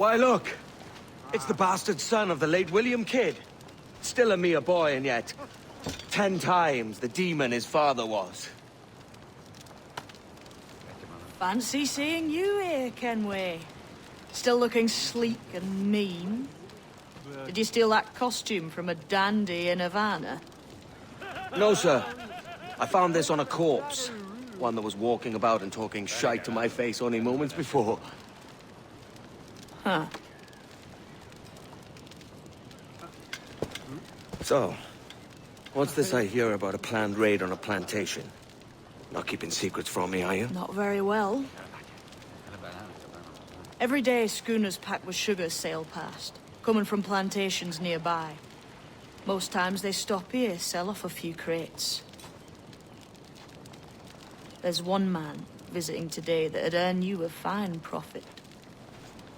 Why, look! It's the bastard son of the late William Kidd. Still a mere boy, and yet 10 times the demon his father was. Fancy seeing you here, Kenway. Still looking sleek and mean. Did you steal that costume from a dandy in Havana? No, sir. I found this on a corpse. One that was walking about and talking shite to my face only moments before. Huh. So, what's this I hear about a planned raid on a plantation? Not keeping secrets from me, are you? Not very well. Every day, schooners packed with sugar sail past, coming from plantations nearby. Most times they stop here, sell off a few crates. There's one man visiting today that'd earn you a fine profit.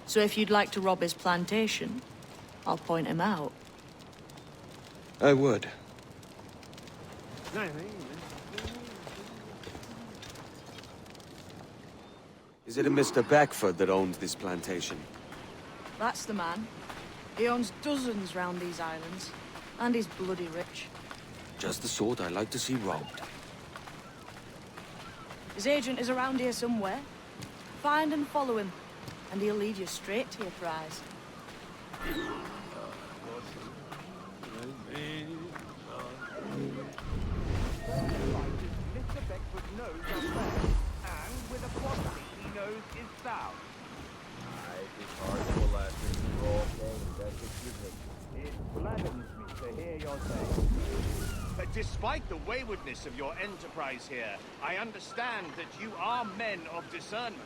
So if you'd like to rob his plantation, I'll point him out. I would. Is it a Mr. Beckford that owns this plantation? That's the man. He owns dozens round these islands, and he's bloody rich. Just the sort I like to see robbed. His agent is around here somewhere. Find and follow him, and he'll lead you straight to your prize. Mr. Beckford knows our plan, and with a quality he knows is sound. It's hard to last in the raw game, that's what you think. It gladdens me to hear your say. But despite the waywardness of your enterprise here, I understand that you are men of discernment.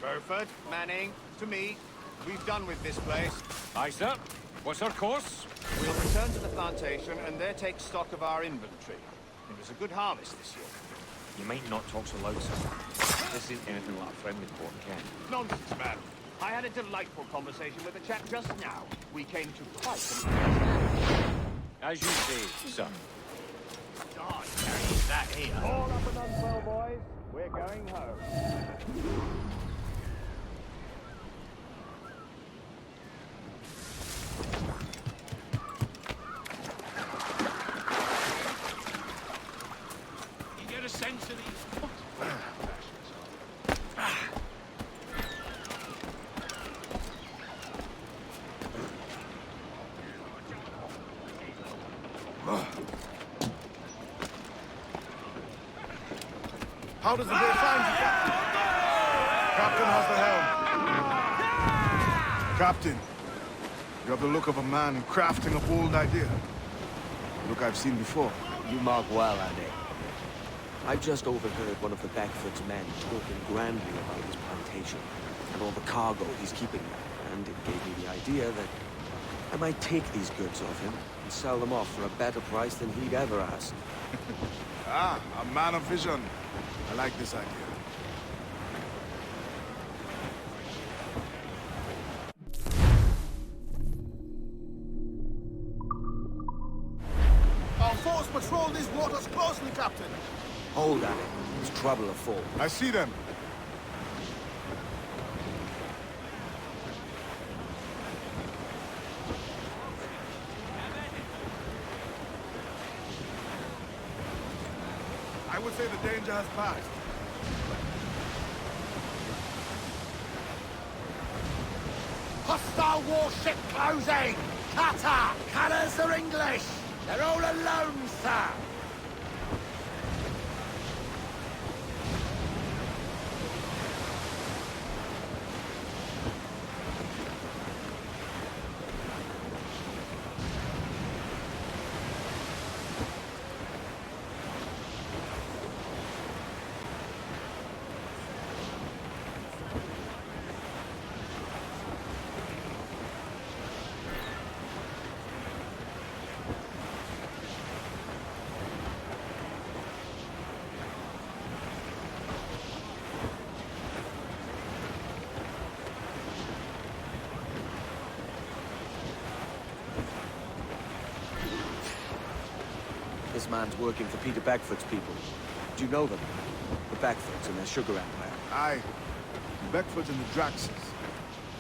Burford, Manning, to me. We've done with this place. Aye, sir. What's our course? We'll return to the plantation and there take stock of our inventory. It was a good harvest this year. You might not talk so loud, sir. This isn't anything like a friendly port, Ken. Nonsense, man. I had a delightful conversation with a chap just now. We came to quite an... As you say, sir. God, Carry that here. all up and unfurl, boys. We're going home. You get a sense of these... How does the day find you, Captain? Captain has the helm. Captain, you have the look of a man crafting a bold idea. A look I've seen before. You mark well, Andy. I just overheard one of the Beckford's men talking grandly about his plantation and all the cargo he's keeping there, and it gave me the idea that I might take these goods off him and sell them off for a better price than he'd ever asked. Ah, a man of vision. I like this idea. Our force patrol these waters closely, Captain. Hold at it. There's trouble afoot. I see them. I would say the danger has passed. Hostile warship closing! Cutter! Cutters are English! They're all alone, sir! This man's working for Peter Beckford's people. Do you know them? The Beckfords and their sugar empire. Aye. The Beckfords and the Draxes.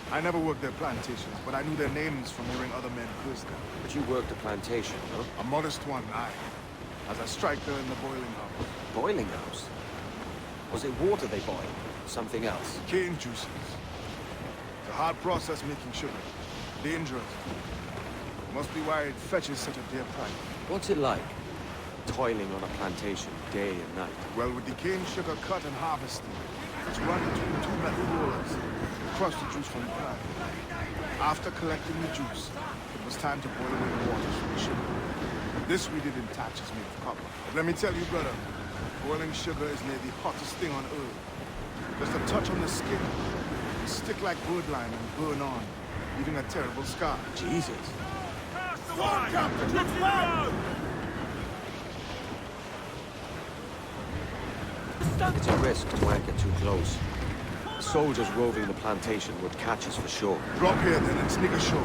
I never worked their plantations, but I knew their names from hearing other men curse them. But you worked a plantation, huh? A modest one, aye. As a striker in the boiling house. Boiling house? Was it water they boiled? Something else? Cane juices. It's a hard process making sugar. Dangerous. Must be why it fetches such a dear price. What's it like? Toiling on a plantation day and night. Well, with the cane sugar cut and harvested, it's run between two metal rollers to crush the juice from the plant. After collecting the juice, it was time to boil away the waters from the sugar. This we did in thatches made of copper. But let me tell you, brother, boiling sugar is near the hottest thing on earth. Just a touch on the skin, it stick like birdlime and burn on, leaving a terrible scar. Jesus. Forward, Captain! Let's go! It's a risk to anchor too close. Soldiers roving the plantation would catch us for sure. Drop here then and sneak ashore.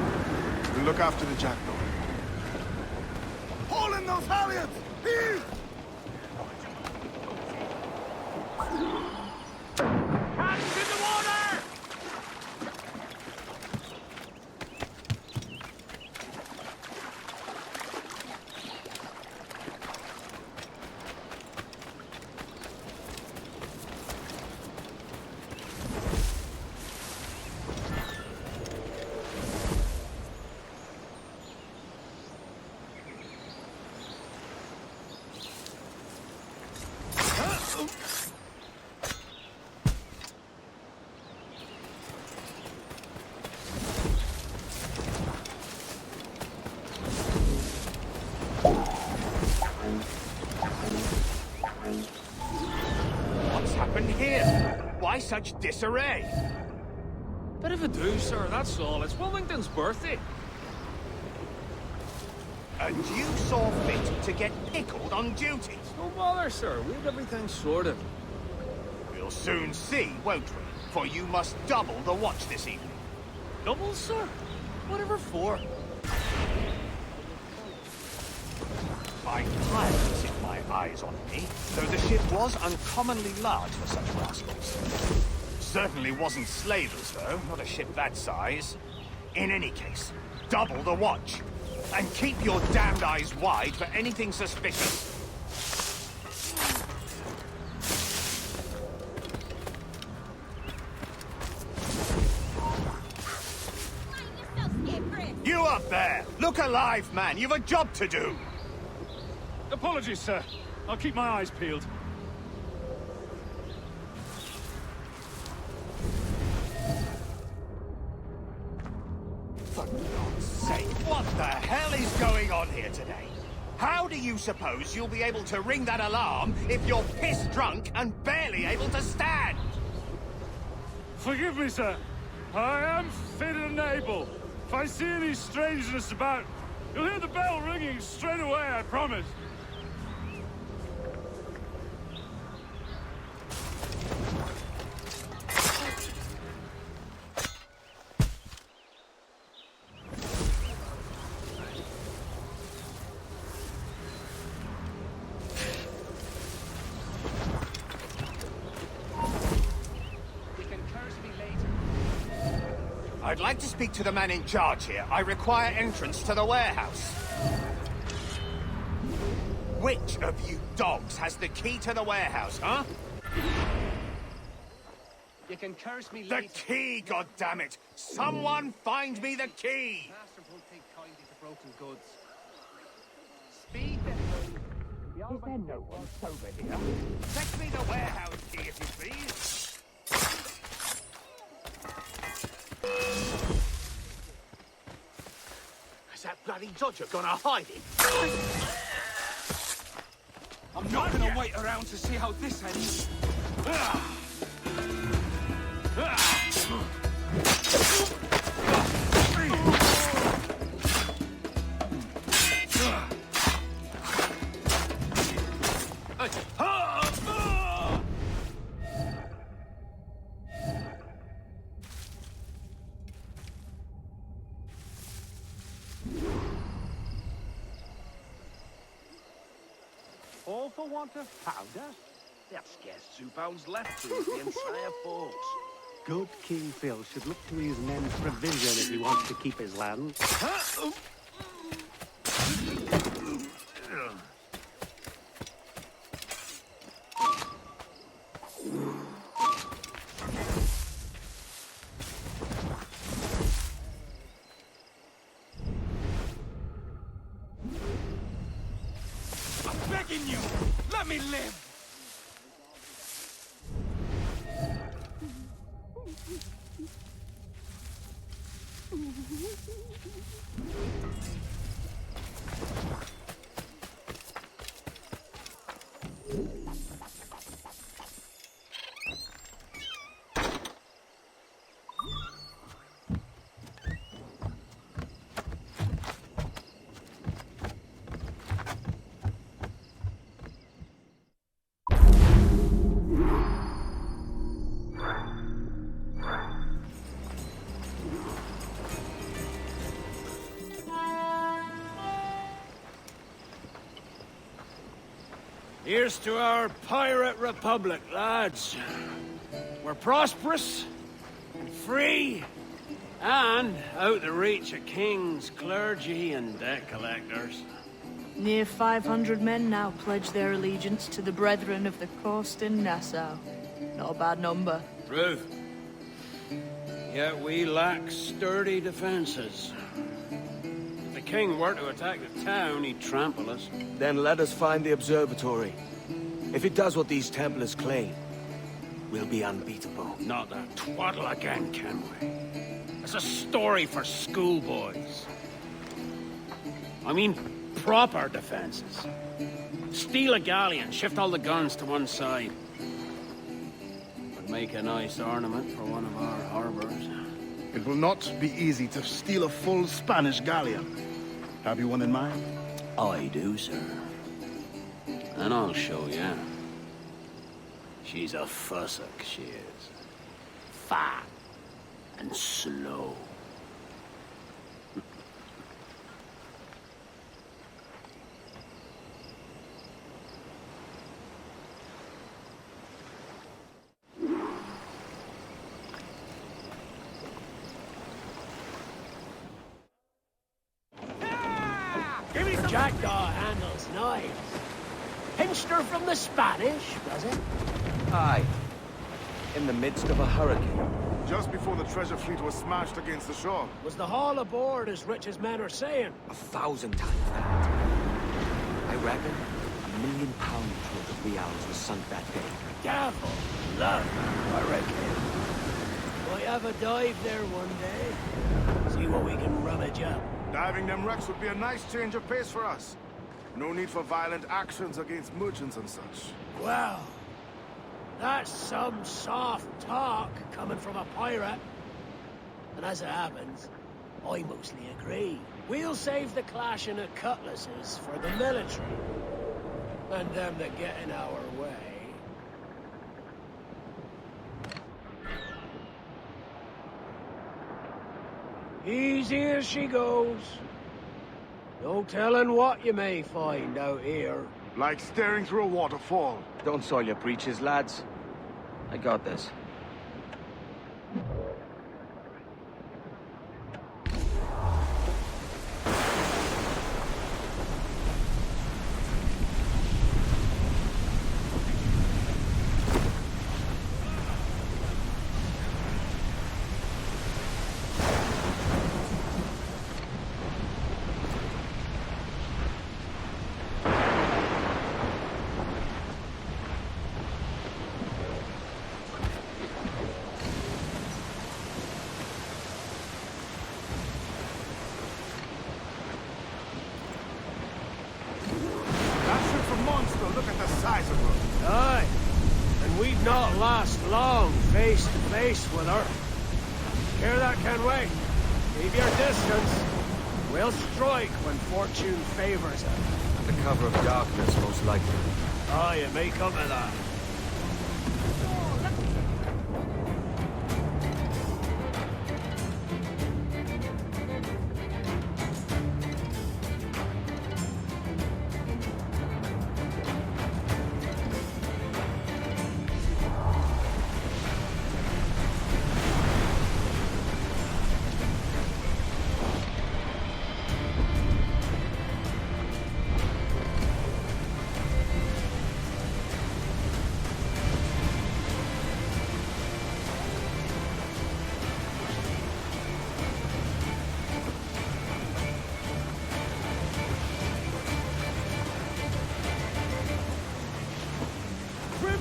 We'll look after the jackdaw. Haul in those halyards! Heave! Hands in the water! What's happened here? Why such disarray? Bit of a do, sir, that's all. It's Wilmington's birthday. And you saw fit to get pickled on duty? No bother, sir. We have everything sorted. We'll soon see, won't we? For you must double the watch this evening. Double, sir? Whatever for? I tired sit my eyes on me, though the ship was uncommonly large for such rascals. Certainly wasn't slavers, though, not a ship that size. In any case, double the watch. And keep your damned eyes wide for anything suspicious. You up there! Look alive, man! You've a job to do! Apologies, sir. I'll keep my eyes peeled. For God's sake, what the hell is going on here today? How do you suppose you'll be able to ring that alarm if you're piss-drunk and barely able to stand? Forgive me, sir. I am fit and able. If I see any strangeness about, you'll hear the bell ringing straight away, I promise. I'd like to speak to the man in charge here. I require entrance to the warehouse. Which of you dogs has the key to the warehouse, huh? You can curse me The later. key, goddammit! Someone find me the key! Master won't take kindly to broken goods. Speed then. Is there no one sober here? Fetch me the warehouse key, if you please. Has that bloody dodger gone a hiding? I'm not gonna wait around to see how this ends. All for want of powder? There's scarce 2 pounds left to the entire force. Good King Phil should look to his men's provision if he wants to keep his land. I'm begging you! Let me live! Here's to our pirate republic, lads. We're prosperous, and free, and out the reach of kings, clergy, and debt collectors. Near 500 men now pledge their allegiance to the Brethren of the Coast in Nassau. Not a bad number. Truth. Yet we lack sturdy defenses. If the king were to attack the town, he'd trample us. Then let us find the observatory. If it does what these Templars claim, we'll be unbeatable. Not that twaddle again, can we? It's a story for schoolboys. I mean, proper defenses. Steal a galleon, shift all the guns to one side. Would make a nice ornament for one of our harbors. It will not be easy to steal a full Spanish galleon. Have you one in mind? I do, sir. And I'll show you. She's a fussock, she is. Fat and slow. Give me some... Jackdaw handles knives. Pinched her from the Spanish, was it? Aye. In the midst of a hurricane. Just before the treasure fleet was smashed against the shore. Was the haul aboard as rich as men are saying? 1,000 times that. I reckon £1 million worth of reals was sunk that day. Careful. Love, I reckon. Might have a dive there one day. See what we can rummage up. Diving them wrecks would be a nice change of pace for us. No need for violent actions against merchants and such. Well, that's some soft talk coming from a pirate. And as it happens, I mostly agree. We'll save the clashing of cutlasses for the military. And them that get in our way. Easy as she goes. No telling what you may find out here. Like staring through a waterfall. Don't soil your breeches, lads. I got this. might not last long face to face with her. Hear that, Kenway? Keep your distance. We'll strike when fortune favors her. The cover of darkness, most likely. Ah, you may come to that.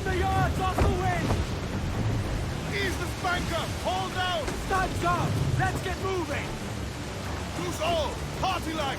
The yards off the wind! Ease the spanker! Hold down! Studs up! Let's get moving! Loose all! Party like!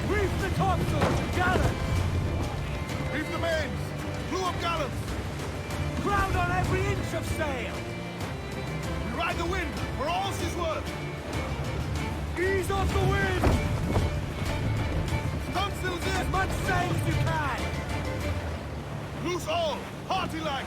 Reef the topsails! Gallant! Reef the mains! Blew up gallants! Crowd on every inch of sail! We ride the wind for all she's worth! Ease off the wind! Stunsails in! As much sail as you can! Loose all! Party like!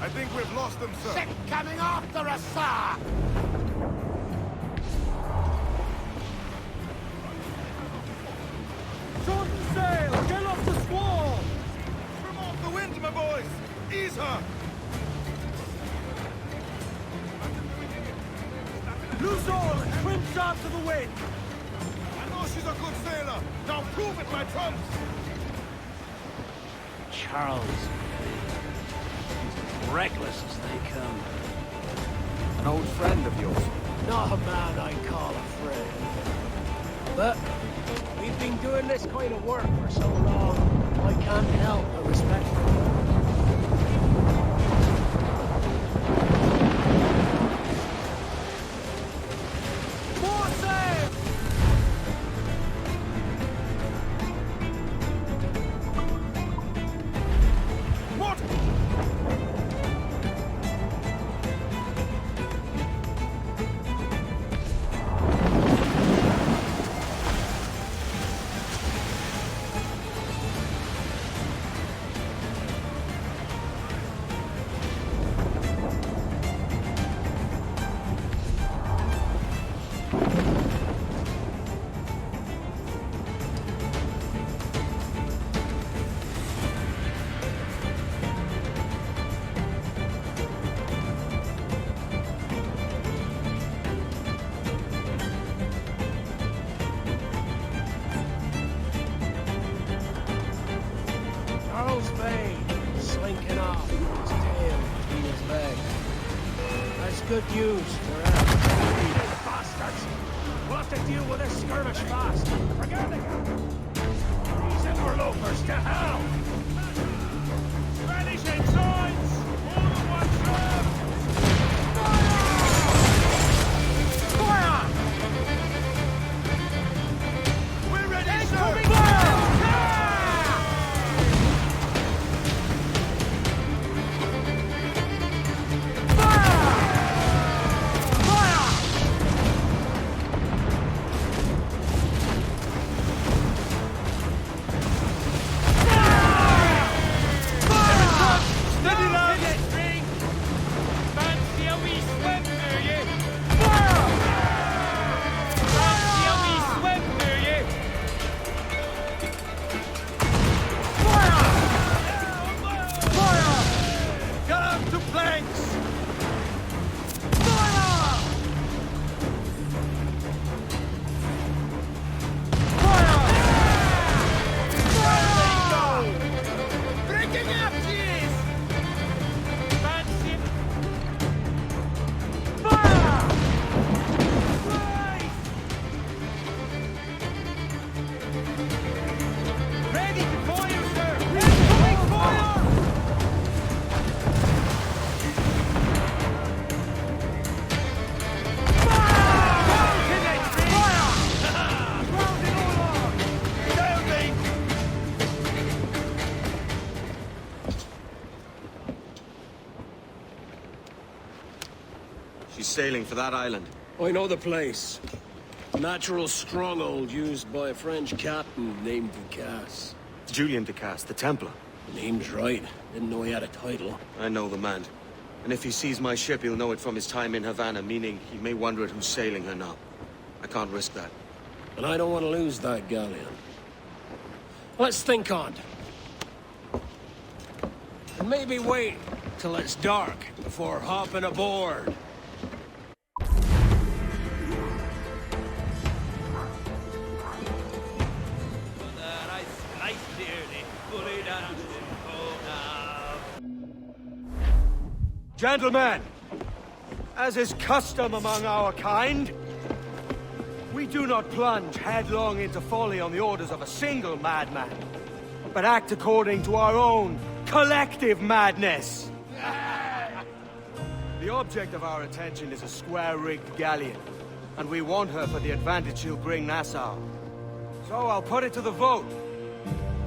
I think we've lost them, sir. Ship coming after us, sir! Shorten sail! Get off the squall! Trim off the wind, my boys! Ease her! Loose all and trim sharp to the wind! I know she's a good sailor! Now prove it, my trumps! Charles. He's reckless as they come. An old friend of yours. Not a man I call a friend. But we've been doing this kind of work for so long, I can't help but respect him. More sail! What? Charles Vane, slinking off, his tail between his legs. That's good news for us. These bastards! We'll have to deal with this skirmish fast. Forget it! These interlopers to hell! Spanish ensigns! All at one shot! Fire! We're ready, sir! sailing for that island? I know the place. Natural stronghold used by a French captain named Ducasse. Julian Ducasse, the Templar. Name's right. Didn't know he had a title. I know the man. And if he sees my ship, he'll know it from his time in Havana, meaning he may wonder at who's sailing her now. I can't risk that. And I don't want to lose that galleon. Let's think on it. And maybe wait till it's dark before hopping aboard. Gentlemen, as is custom among our kind, we do not plunge headlong into folly on the orders of a single madman, but act according to our own collective madness. The object of our attention is a square-rigged galleon, and we want her for the advantage she'll bring Nassau. So I'll put it to the vote.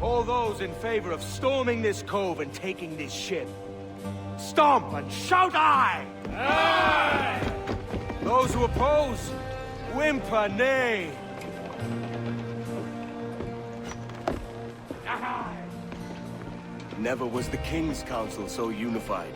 All those in favor of storming this cove and taking this ship, stomp and shout aye! Aye! Those who oppose, whimper nay! Never was the King's Council so unified.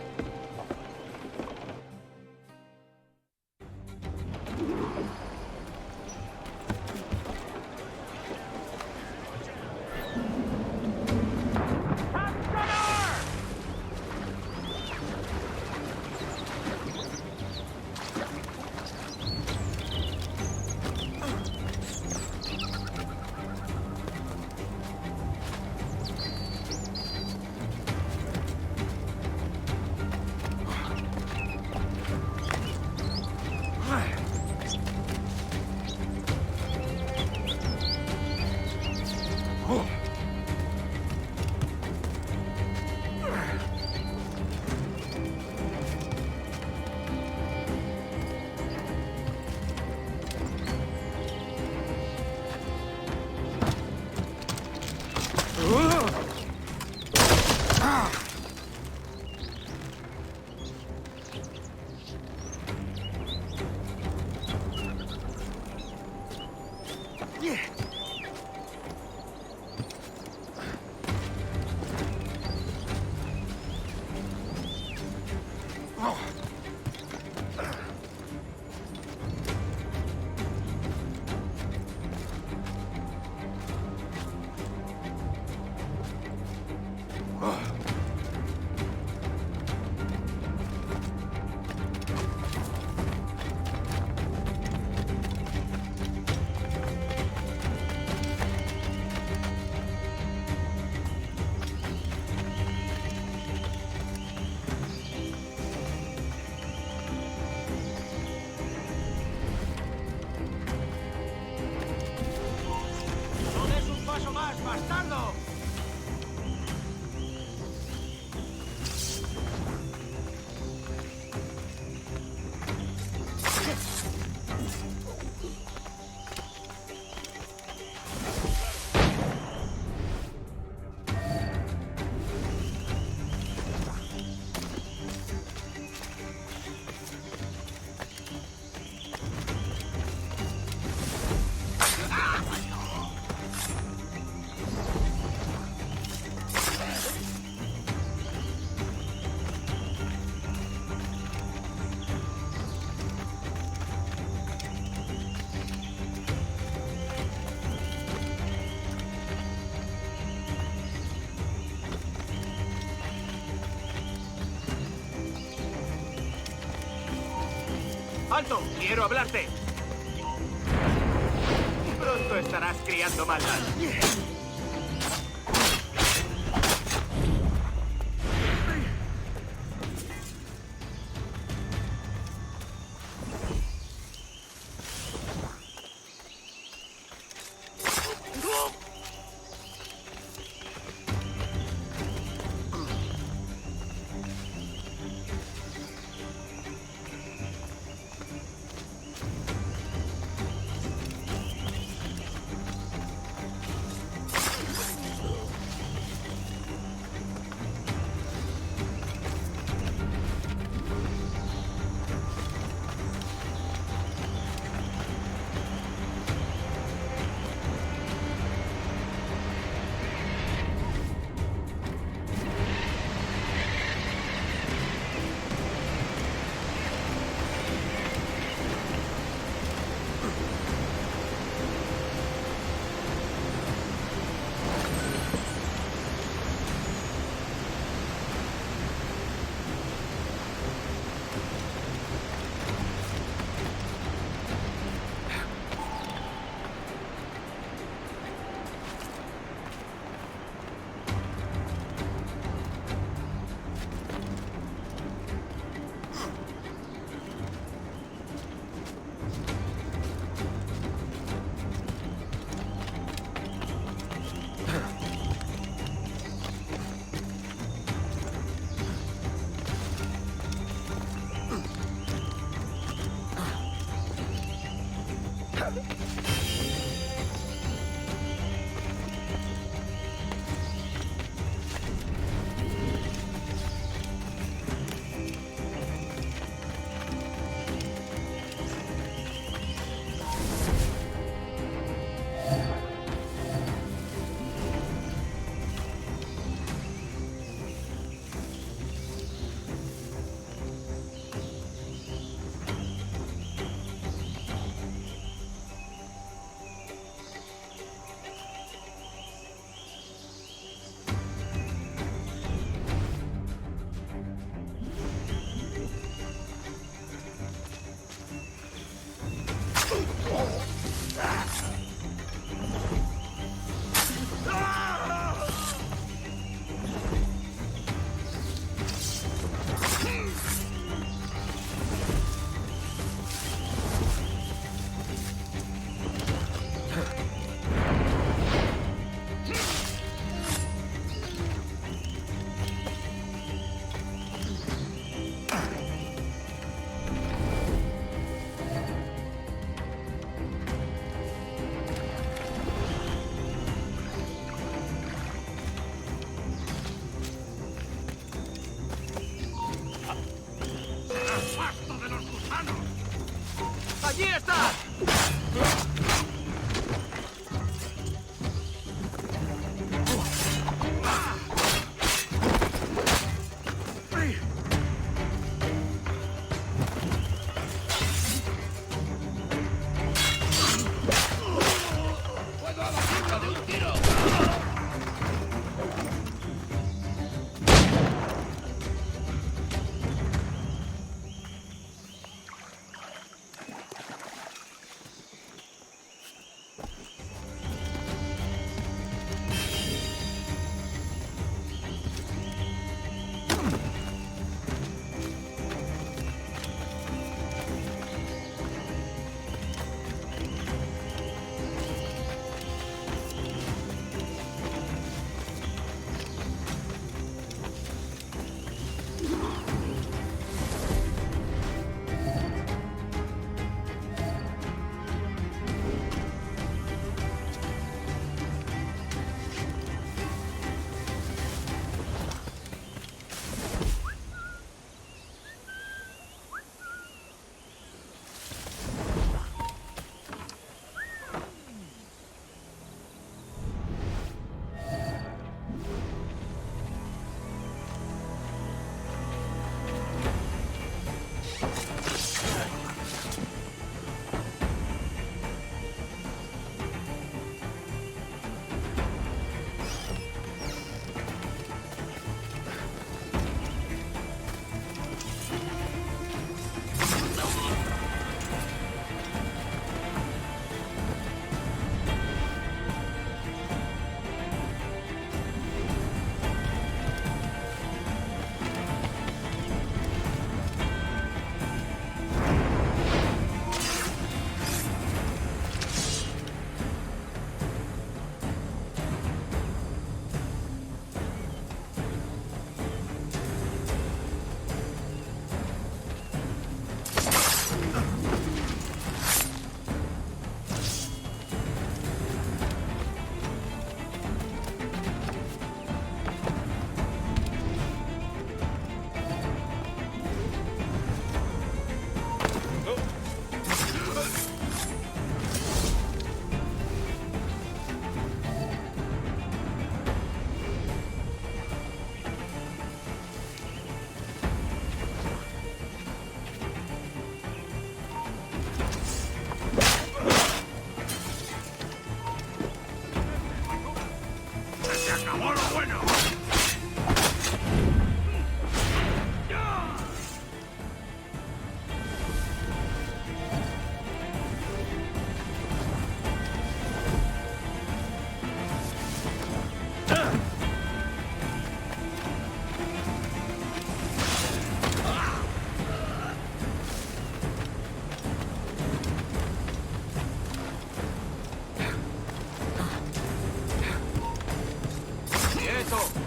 ¡Alto! ¡Quiero hablarte! Pronto estarás criando maldad.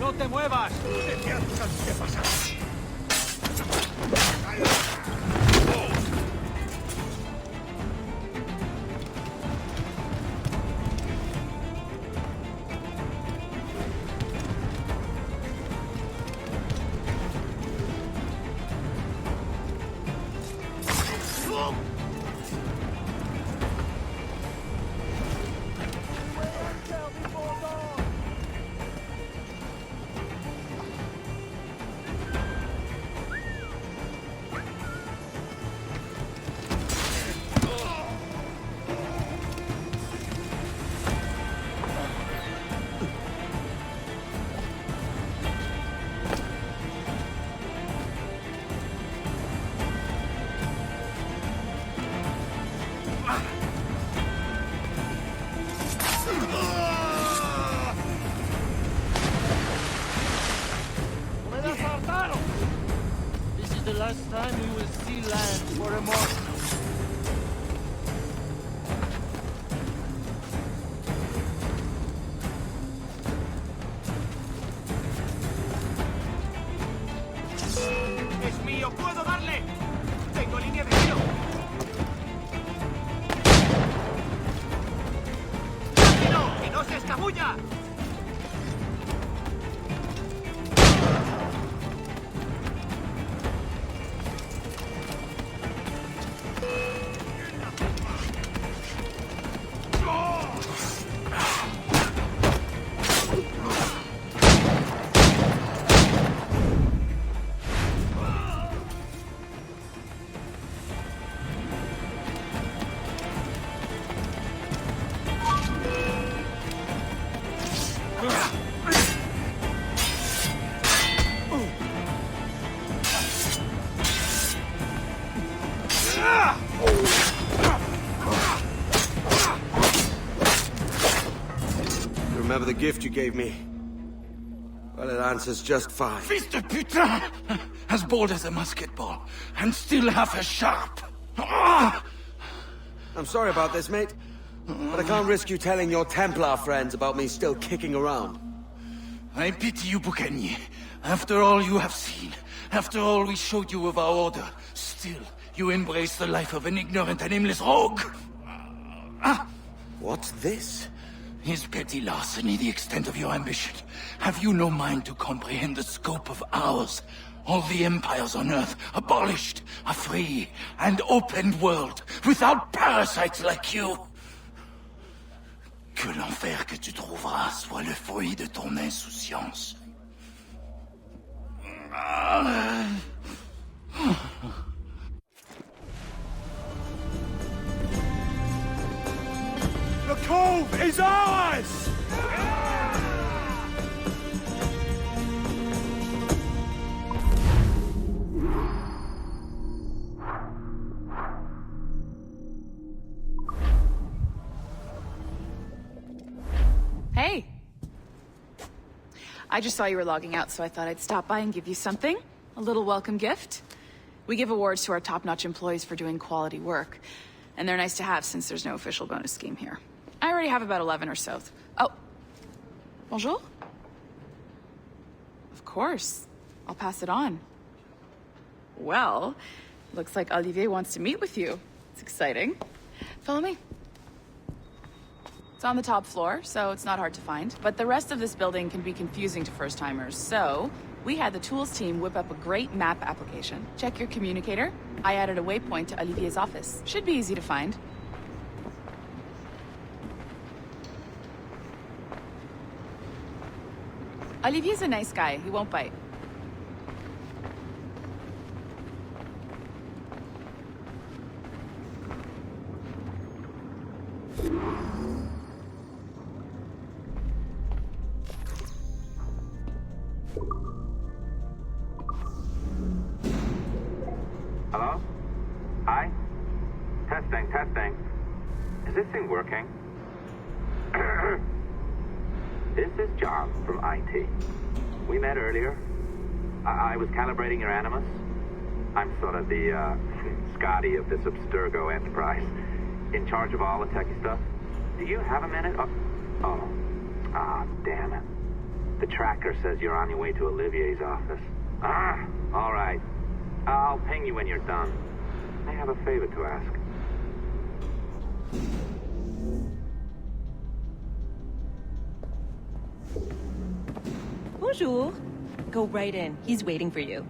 ¡No te muevas! ¿Qué pasa? This is the last time we will see land for a month. ¡Es mío! ¡Puedo darle! ¡Tengo línea de tiro! ¡Rápido! ¡Que no se escabulla! Remember the gift you gave me? Well, it answers just fine. Fils de putain! As bold as a musket ball, and still half as sharp. Ah! I'm sorry about this, mate. But I can't risk you telling your Templar friends about me still kicking around. I pity you, Boucanier. After all you have seen, after all we showed you of our order, still you embrace the life of an ignorant and aimless rogue. What's this? Is petty larceny the extent of your ambition? Have you no mind to comprehend the scope of ours? All the empires on Earth abolished, a free and open world, without parasites like you. Que l'enfer que tu trouveras soit le fruit de ton insouciance. The cove is ours! Hey. I just saw you were logging out, so I thought I'd stop by and give you something. A little welcome gift. We give awards to our top-notch employees for doing quality work. And they're nice to have since there's no official bonus scheme here. I already have about 11 or so. Oh. Bonjour? Of course. I'll pass it on. Well, looks like Olivier wants to meet with you. It's exciting. Follow me. It's on the top floor, so it's not hard to find. But the rest of this building can be confusing to first-timers, so we had the tools team whip up a great map application. Check your communicator. I added a waypoint to Olivier's office. Should be easy to find. Olivier's a nice guy. He won't bite. Hello? Hi? Testing, testing. Is this thing working? This is John from IT. We met earlier. I was calibrating your Animus. I'm sort of the, Scotty of this Abstergo enterprise. In charge of all the techie stuff. Do you have a minute? Damn it. The tracker says you're on your way to Olivier's office. All right. I'll ping you when you're done. I have a favor to ask. Bonjour. Go right in. He's waiting for you.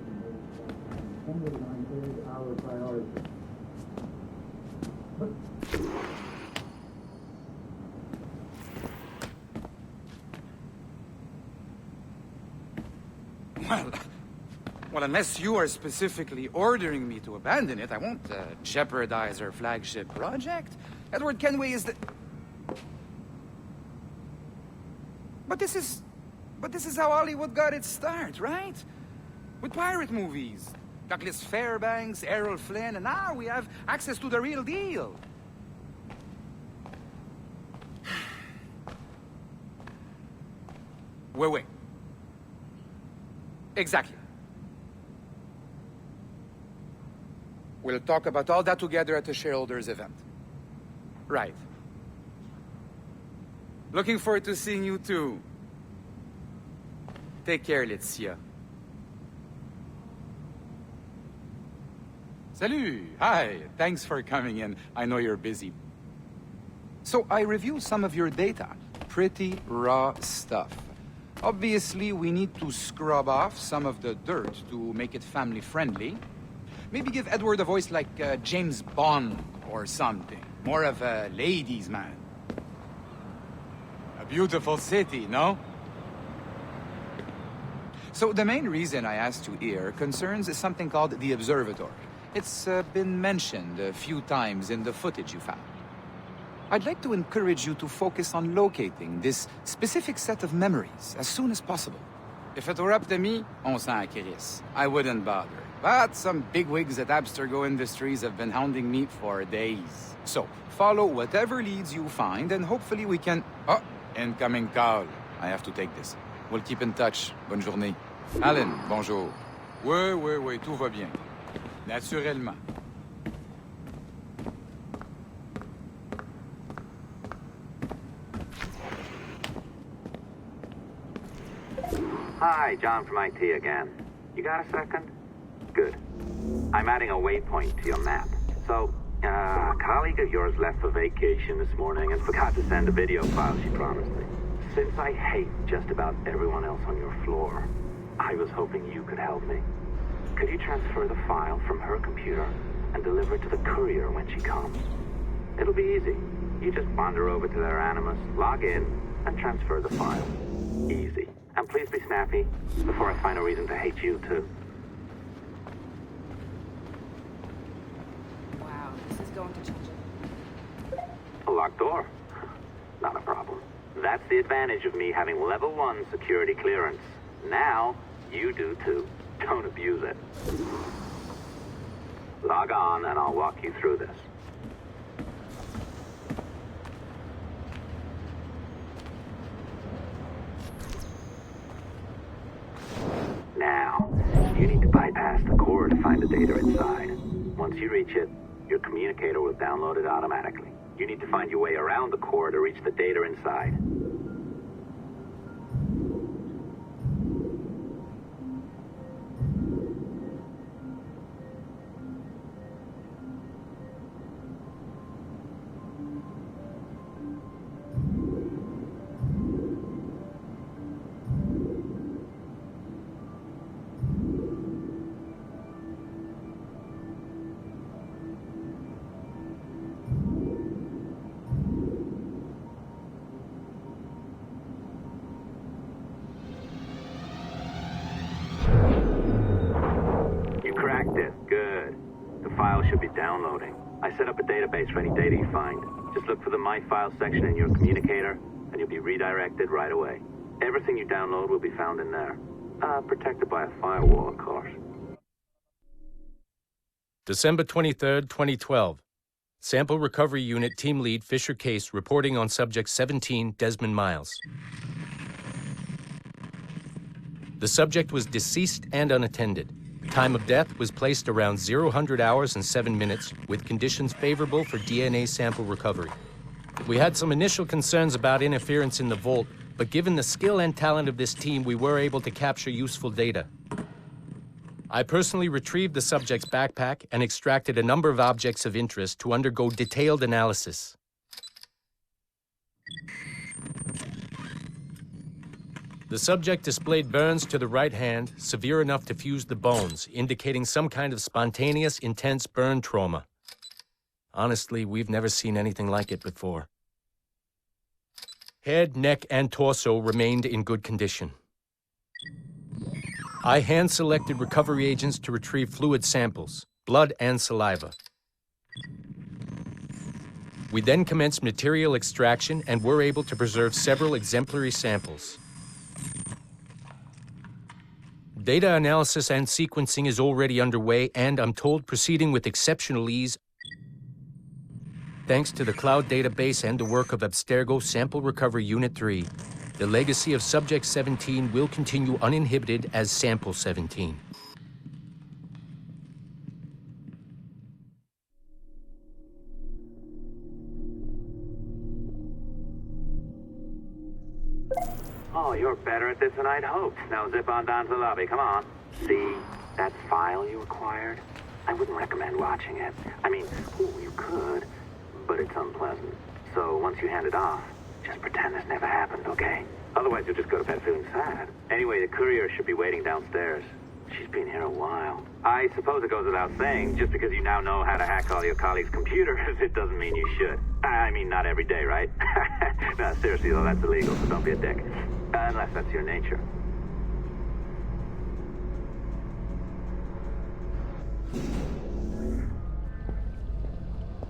Well, unless you are specifically ordering me to abandon it, I won't jeopardize our flagship project. Edward Kenway is the... But this is how Hollywood got its start, right? With pirate movies. Douglas Fairbanks, Errol Flynn, and now we have access to the real deal. Wait. Exactly. We'll talk about all that together at the shareholders event. Right. Looking forward to seeing you too. Take care, Laetitia. Salut! Hi! Thanks for coming in. I know you're busy. So I reviewed some of your data. Pretty raw stuff. Obviously, we need to scrub off some of the dirt to make it family-friendly. Maybe give Edward a voice like James Bond or something. More of a ladies' man. A beautiful city, no? So the main reason I asked you here concerns something called the Observatory. It's been mentioned a few times in the footage you found. I'd like to encourage you to focus on locating this specific set of memories as soon as possible. If it were up to me, on s'en crisse. I wouldn't bother. But some bigwigs at Abstergo Industries have been hounding me for days. So, follow whatever leads you find, and hopefully we can... Oh, incoming call. I have to take this. We'll keep in touch. Bonne journée. Alan, bonjour. Oui, tout va bien. Naturellement. Hi, John from IT again. You got a second? Good. I'm adding a waypoint to your map. So, a colleague of yours left for vacation this morning and forgot to send a video file she promised me. Since I hate just about everyone else on your floor, I was hoping you could help me. Could you transfer the file from her computer and deliver it to the courier when she comes? It'll be easy. You just wander over to their Animus, log in, and transfer the file. Easy. And please be snappy before I find a reason to hate you, too. Wow, this is going to change it. A locked door? Not a problem. That's the advantage of me having level 1 security clearance. Now, you do too. Don't abuse it. Log on and I'll walk you through this. Now, you need to bypass the core to find the data inside. Once you reach it, your communicator will download it automatically. You need to find your way around the core to reach the data inside. Should be downloading. I set up a database for any data you find. Just look for the My Files section in your communicator, and you'll be redirected right away. Everything you download will be found in there. Protected by a firewall, of course. December 23rd, 2012. Sample Recovery Unit Team Lead Fisher Case reporting on Subject 17, Desmond Miles. The subject was deceased and unattended. Time of death was placed around 0000 hours and 7 minutes, with conditions favorable for DNA sample recovery. We had some initial concerns about interference in the vault, but given the skill and talent of this team, we were able to capture useful data. I personally retrieved the subject's backpack and extracted a number of objects of interest to undergo detailed analysis. The subject displayed burns to the right hand, severe enough to fuse the bones, indicating some kind of spontaneous, intense burn trauma. Honestly, we've never seen anything like it before. Head, neck, and torso remained in good condition. I hand-selected recovery agents to retrieve fluid samples, blood and saliva. We then commenced material extraction and were able to preserve several exemplary samples. Data analysis and sequencing is already underway, and I'm told proceeding with exceptional ease. Thanks to the cloud database and the work of Abstergo Sample Recovery Unit 3, the legacy of Subject 17 will continue uninhibited as Sample 17. Oh, you're better at this than I'd hoped. Now zip on down to the lobby, come on. See that file you acquired? I wouldn't recommend watching it. I mean, you could, but it's unpleasant. So once you hand it off, just pretend this never happened, okay? Otherwise you'll just go to bed feeling sad. Anyway, the courier should be waiting downstairs. She's been here a while. I suppose it goes without saying, just because you now know how to hack all your colleagues' computers, it doesn't mean you should. I mean, not every day, right? No, seriously though, that's illegal, so don't be a dick. Unless that's your nature.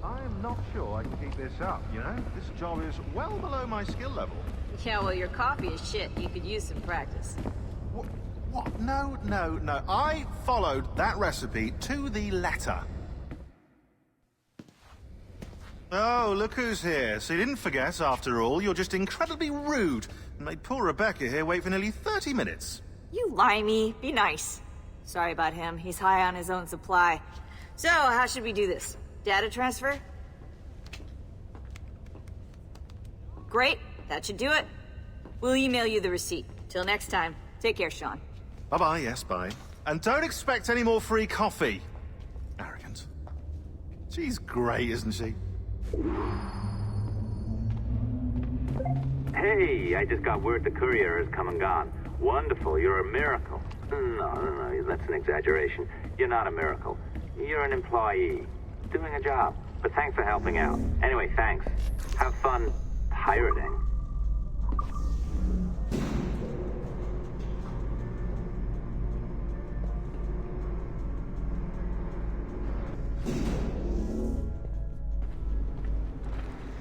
I am not sure I can keep this up, you know? This job is well below my skill level. Yeah, well, your coffee is shit. You could use some practice. What? No. I followed that recipe to the letter. Oh, look who's here. So you didn't forget, after all. You're just incredibly rude. And made poor Rebecca here wait for nearly 30 minutes. You limey. Be nice. Sorry about him. He's high on his own supply. So, how should we do this? Data transfer? Great. That should do it. We'll email you the receipt. Till next time. Take care, Sean. Bye-bye, yes, bye. And don't expect any more free coffee. Arrogant. She's great, isn't she? Hey, I just got word the courier has come and gone. Wonderful, you're a miracle. No, that's an exaggeration. You're not a miracle. You're an employee, doing a job. But thanks for helping out. Anyway, thanks. Have fun pirating.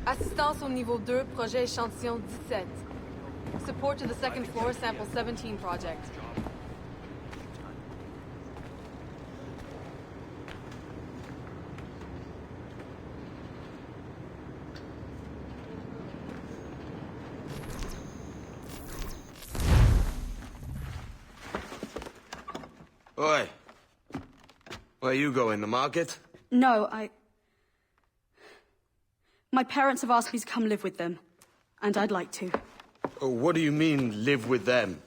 Assistance au niveau 2, projet échantillon 17. Support to the second floor, sample 17 project. Oi. Where you going, the market? No, My parents have asked me to come live with them, and I'd like to. Oh, what do you mean, live with them?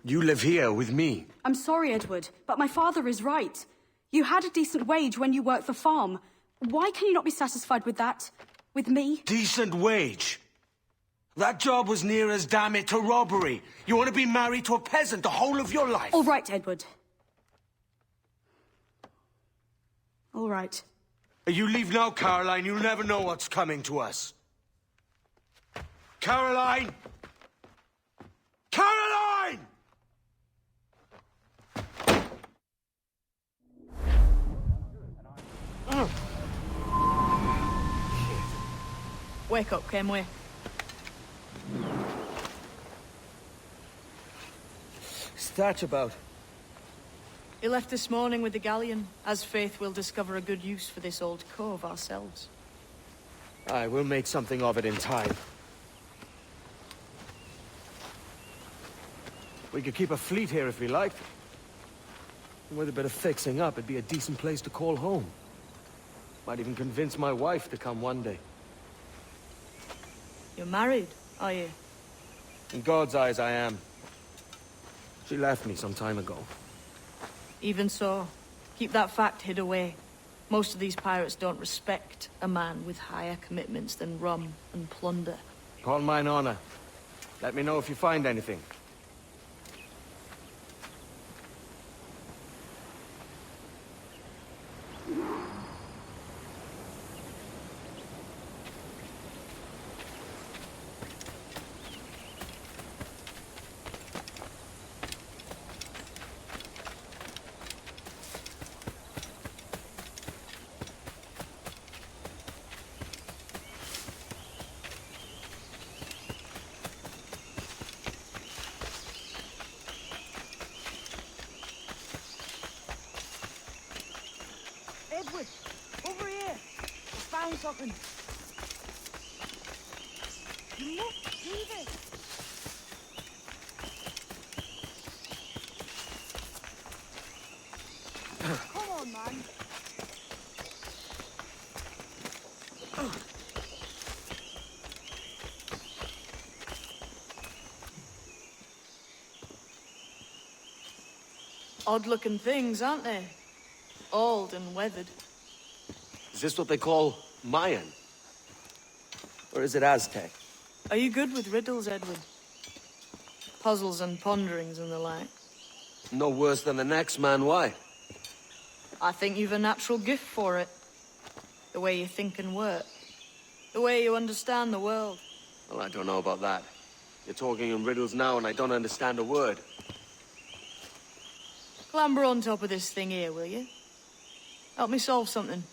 You live here with me. I'm sorry, Edward, but my father is right. You had a decent wage when you worked the farm. Why can you not be satisfied with that? With me? Decent wage? That job was near as, damn it, to robbery. You want to be married to a peasant the whole of your life? All right, Edward. All right. You leave now, Caroline. You'll never know what's coming to us. Caroline! Caroline! Wake up, Thatch about? He left this morning with the galleon, as faith we'll discover a good use for this old cove ourselves. Aye, we'll make something of it in time. We could keep a fleet here if we liked. And with a bit of fixing up, it'd be a decent place to call home. Might even convince my wife to come one day. You're married, are you? In God's eyes, I am. She left me some time ago. Even so, keep that fact hid away. Most of these pirates don't respect a man with higher commitments than rum and plunder. On mine honor. Let me know if you find anything. Edward, over here. I found something. You must see this. Come on, man. Odd-looking things, aren't they? Old and weathered. Is this what they call Mayan? Or is it Aztec? Are you good with riddles, Edward? Puzzles and ponderings and the like? No worse than the next man, why? I think you've a natural gift for it. The way you think and work. The way you understand the world. Well, I don't know about that. You're talking in riddles now and I don't understand a word. Clamber on top of this thing here, will you? Help me solve something.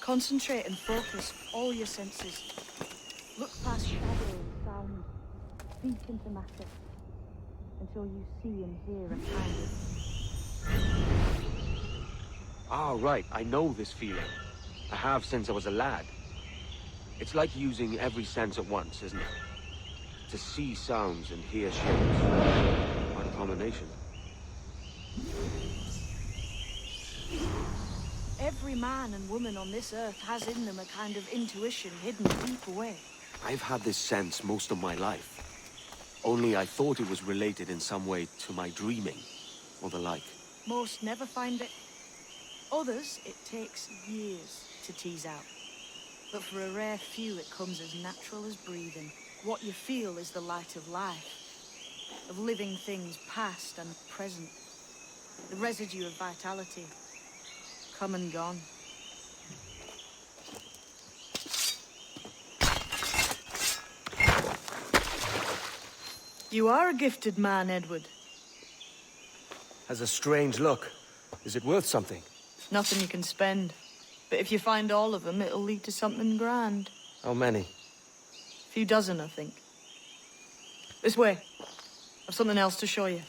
Concentrate and focus all your senses. Look past shadow and sound. Speak into matter. Until you see and hear a kind of... Ah, right. I know this feeling. I have since I was a lad. It's like using every sense at once, isn't it? To see sounds and hear shapes. What a combination. Every man and woman on this earth has in them a kind of intuition hidden deep away. I've had this sense most of my life. Only I thought it was related in some way to my dreaming, or the like. Most never find it. Others, it takes years to tease out. But for a rare few, it comes as natural as breathing. What you feel is the light of life, of living things past and present. The residue of vitality, come and gone. You are a gifted man, Edward. Has a strange look. Is it worth something? Nothing you can spend. But if you find all of them, it'll lead to something grand. How many? A few dozen, I think. This way. I've something else to show you.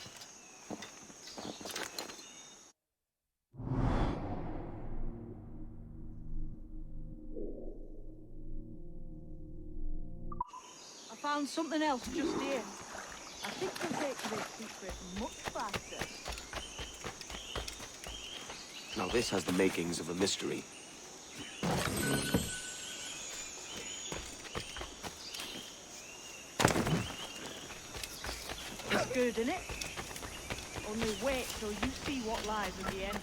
I found something else just here. I think we'll take this secret much faster. Now this has the makings of a mystery. It's good, isn't it? Only wait till you see what lies at the end.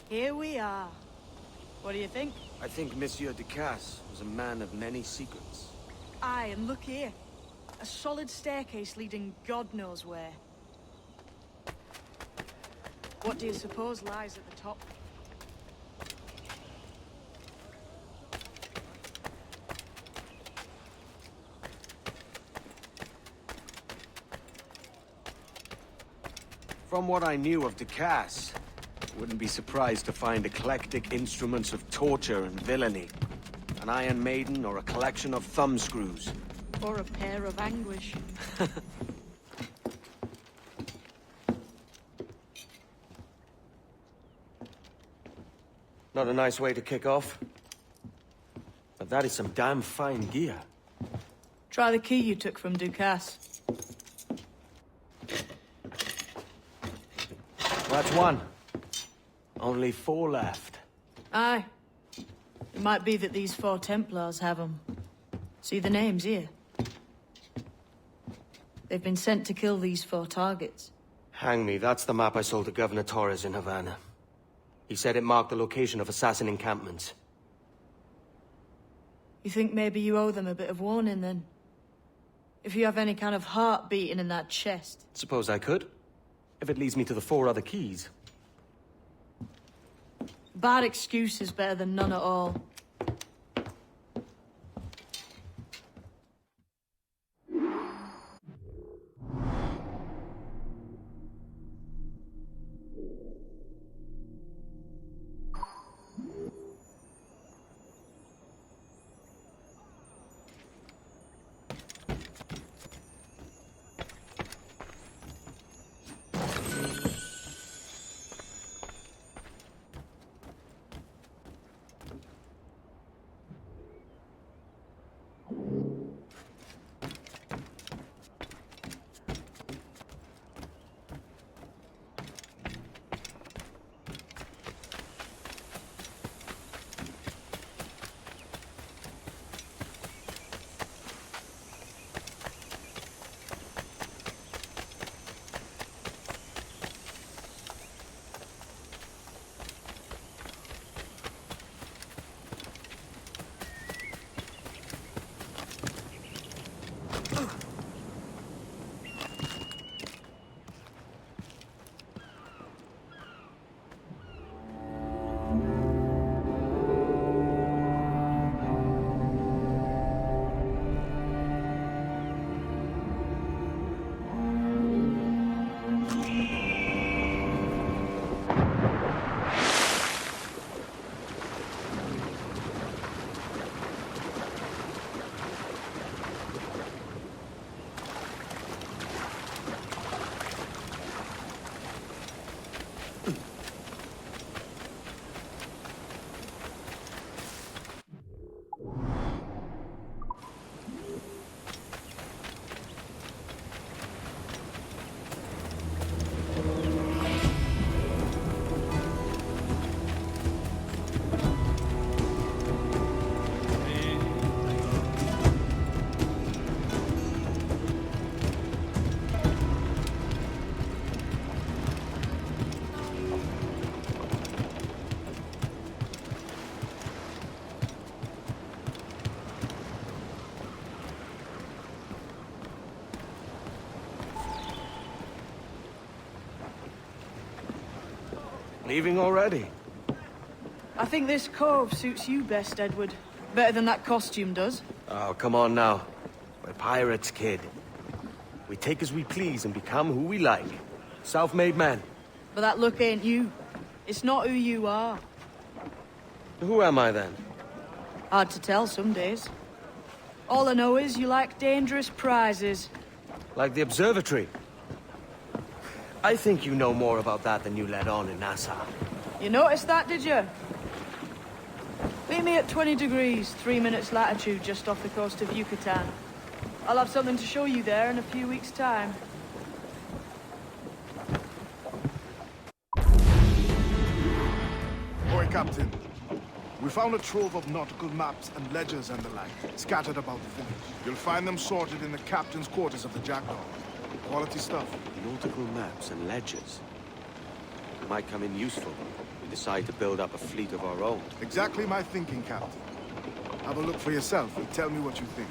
Here we are. What do you think? I think Monsieur Ducasse was a man of many secrets. Aye, and look here. A solid staircase leading God knows where. What do you suppose lies at the top? From what I knew of Ducasse, wouldn't be surprised to find eclectic instruments of torture and villainy. An Iron Maiden or a collection of thumbscrews. Or a pair of anguish. Not a nice way to kick off. But that is some damn fine gear. Try the key you took from Ducasse. That's one. Only 4 left. Aye. It might be that these 4 Templars have them. See the names here? They've been sent to kill these 4 targets. Hang me, that's the map I sold to Governor Torres in Havana. He said it marked the location of assassin encampments. You think maybe you owe them a bit of warning, then? If you have any kind of heart beating in that chest. Suppose I could. If it leads me to the 4 other keys. Bad excuse is better than none at all. Leaving already? I think this cove suits you best, Edward. Better than that costume does. Oh, come on now. We're pirates, kid. We take as we please and become who we like. Self-made men. But that look ain't you. It's not who you are. Who am I then? Hard to tell some days. All I know is you like dangerous prizes. Like the observatory. I think you know more about that than you let on in Nassau. You noticed that, did you? Meet me at 20 degrees, 3 minutes latitude just off the coast of Yucatan. I'll have something to show you there in a few weeks' time. Boy, Captain. We found a trove of nautical maps and ledgers and the like, scattered about the village. You'll find them sorted in the captain's quarters of the Jackdaw. Quality stuff. Nautical maps and ledgers. Might come in useful if we decide to build up a fleet of our own. Exactly my thinking, Captain. Have a look for yourself and tell me what you think.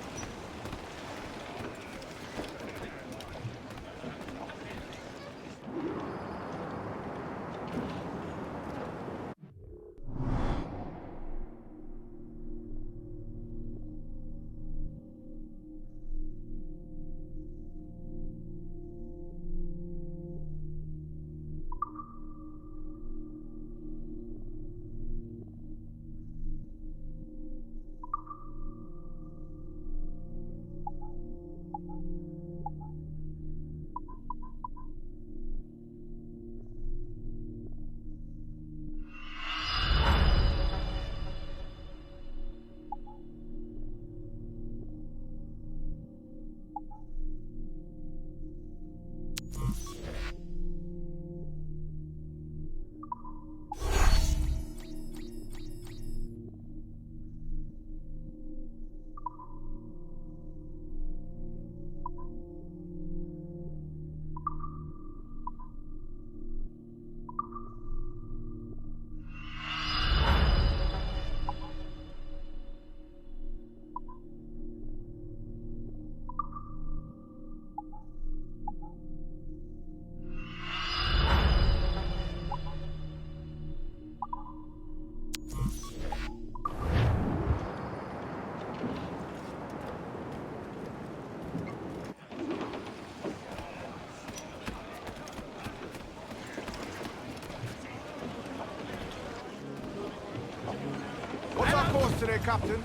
today, Captain.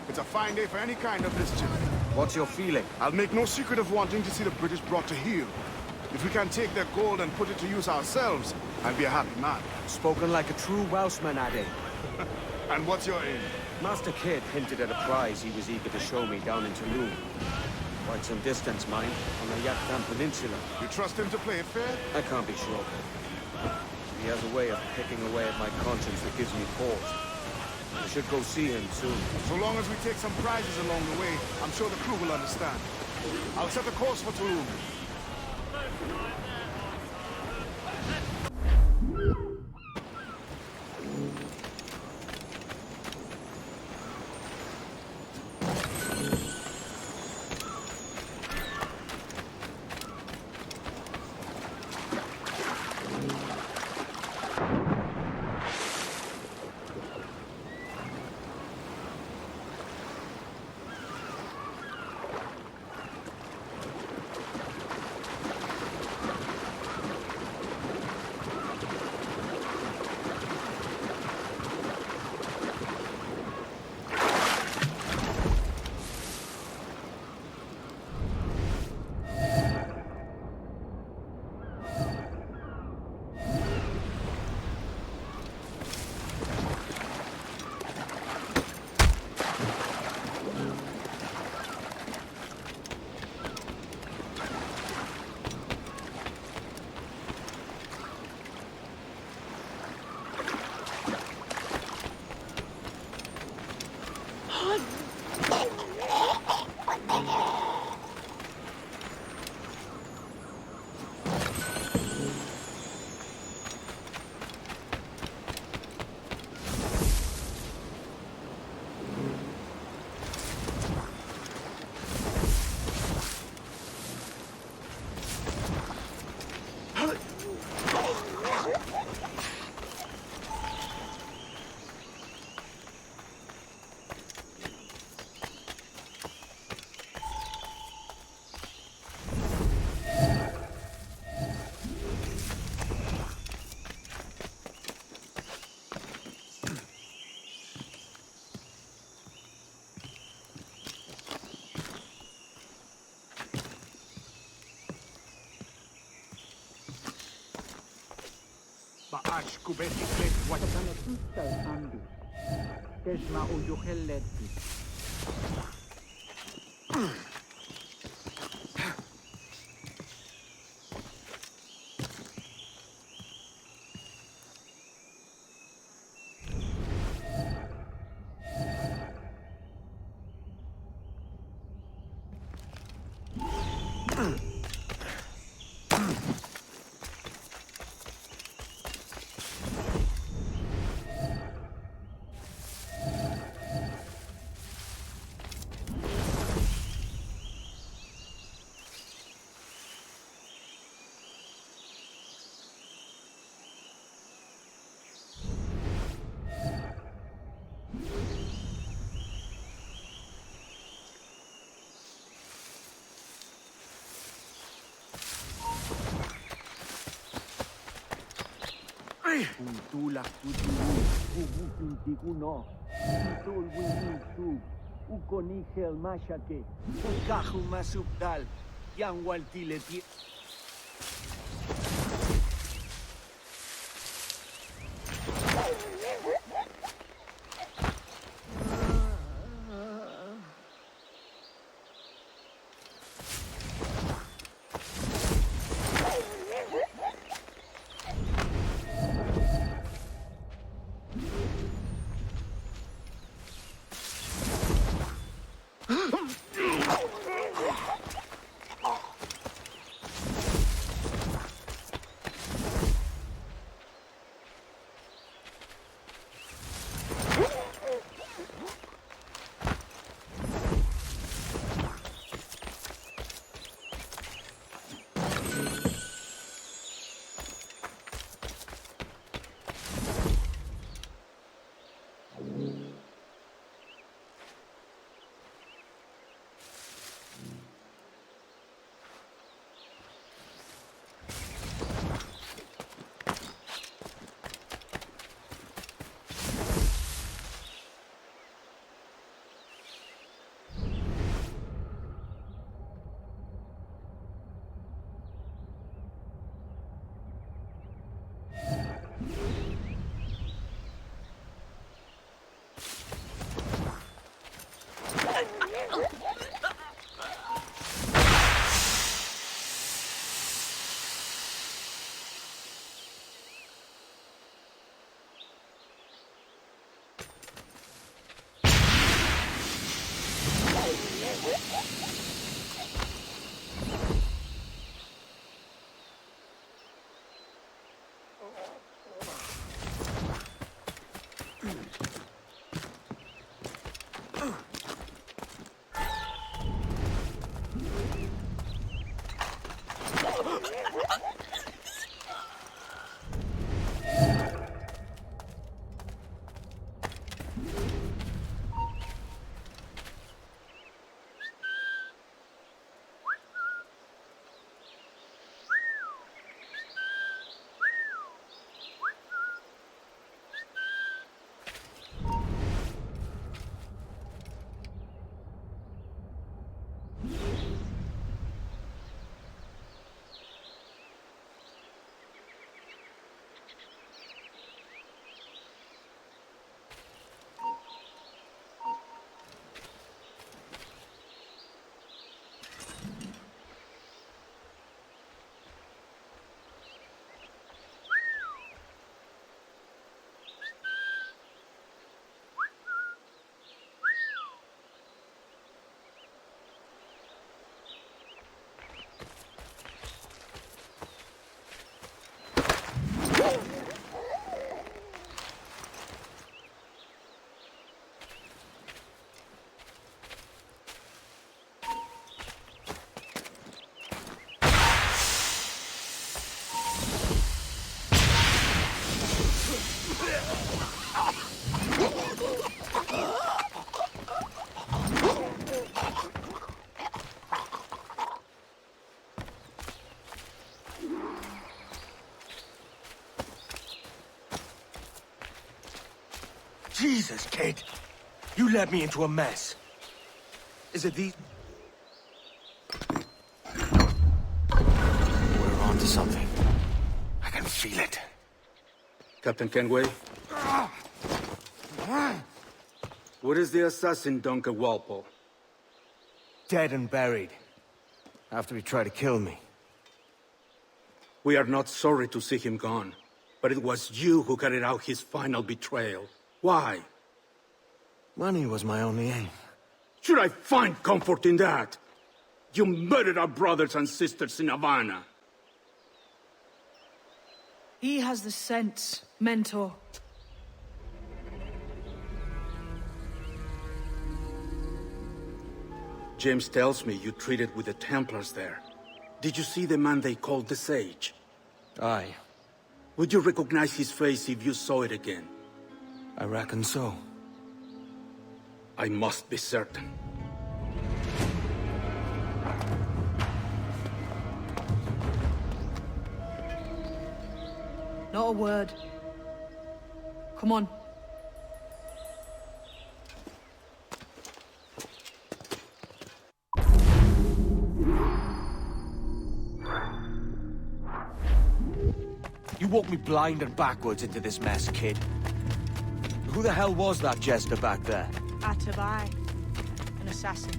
It's a fine day for any kind of mischief. What's your feeling? I'll make no secret of wanting to see the British brought to heel. If we can take their gold and put it to use ourselves, I'll be a happy man. Spoken like a true Welshman, Ade. And what's your aim? Master Kidd hinted at a prize he was eager to show me down in Tulum. Quite some distance, mind, on the Yaktan Peninsula. You trust him to play it fair? I can't be sure. He has a way of picking away at my conscience that gives me pause. I should go see him soon. So long as we take some prizes along the way, I'm sure the crew will understand. I'll set a course for Tulum. Baash kubetiklet watana tutal andu. Tesma ujuheleti. Kuntula kutulu, kubukintikuna, kitol winisu, ukonihel mashake, ukaju masuptal, yanwaltileti. Jesus, kid. You led me into a mess. Is it these? We're on to something. I can feel it. Captain Kenway? Where is the assassin, Duncan Walpole? Dead and buried. After he tried to kill me. We are not sorry to see him gone, but it was you who carried out his final betrayal. Why? Money was my only aim. Should I find comfort in that? You murdered our brothers and sisters in Havana. He has the sense, Mentor. James tells me you traded with the Templars there. Did you see the man they called the Sage? Aye. Would you recognize his face if you saw it again? I reckon so. I must be certain. Not a word. Come on. You walked me blind and backwards into this mess, kid. Who the hell was that jester back there? Atabai, an assassin.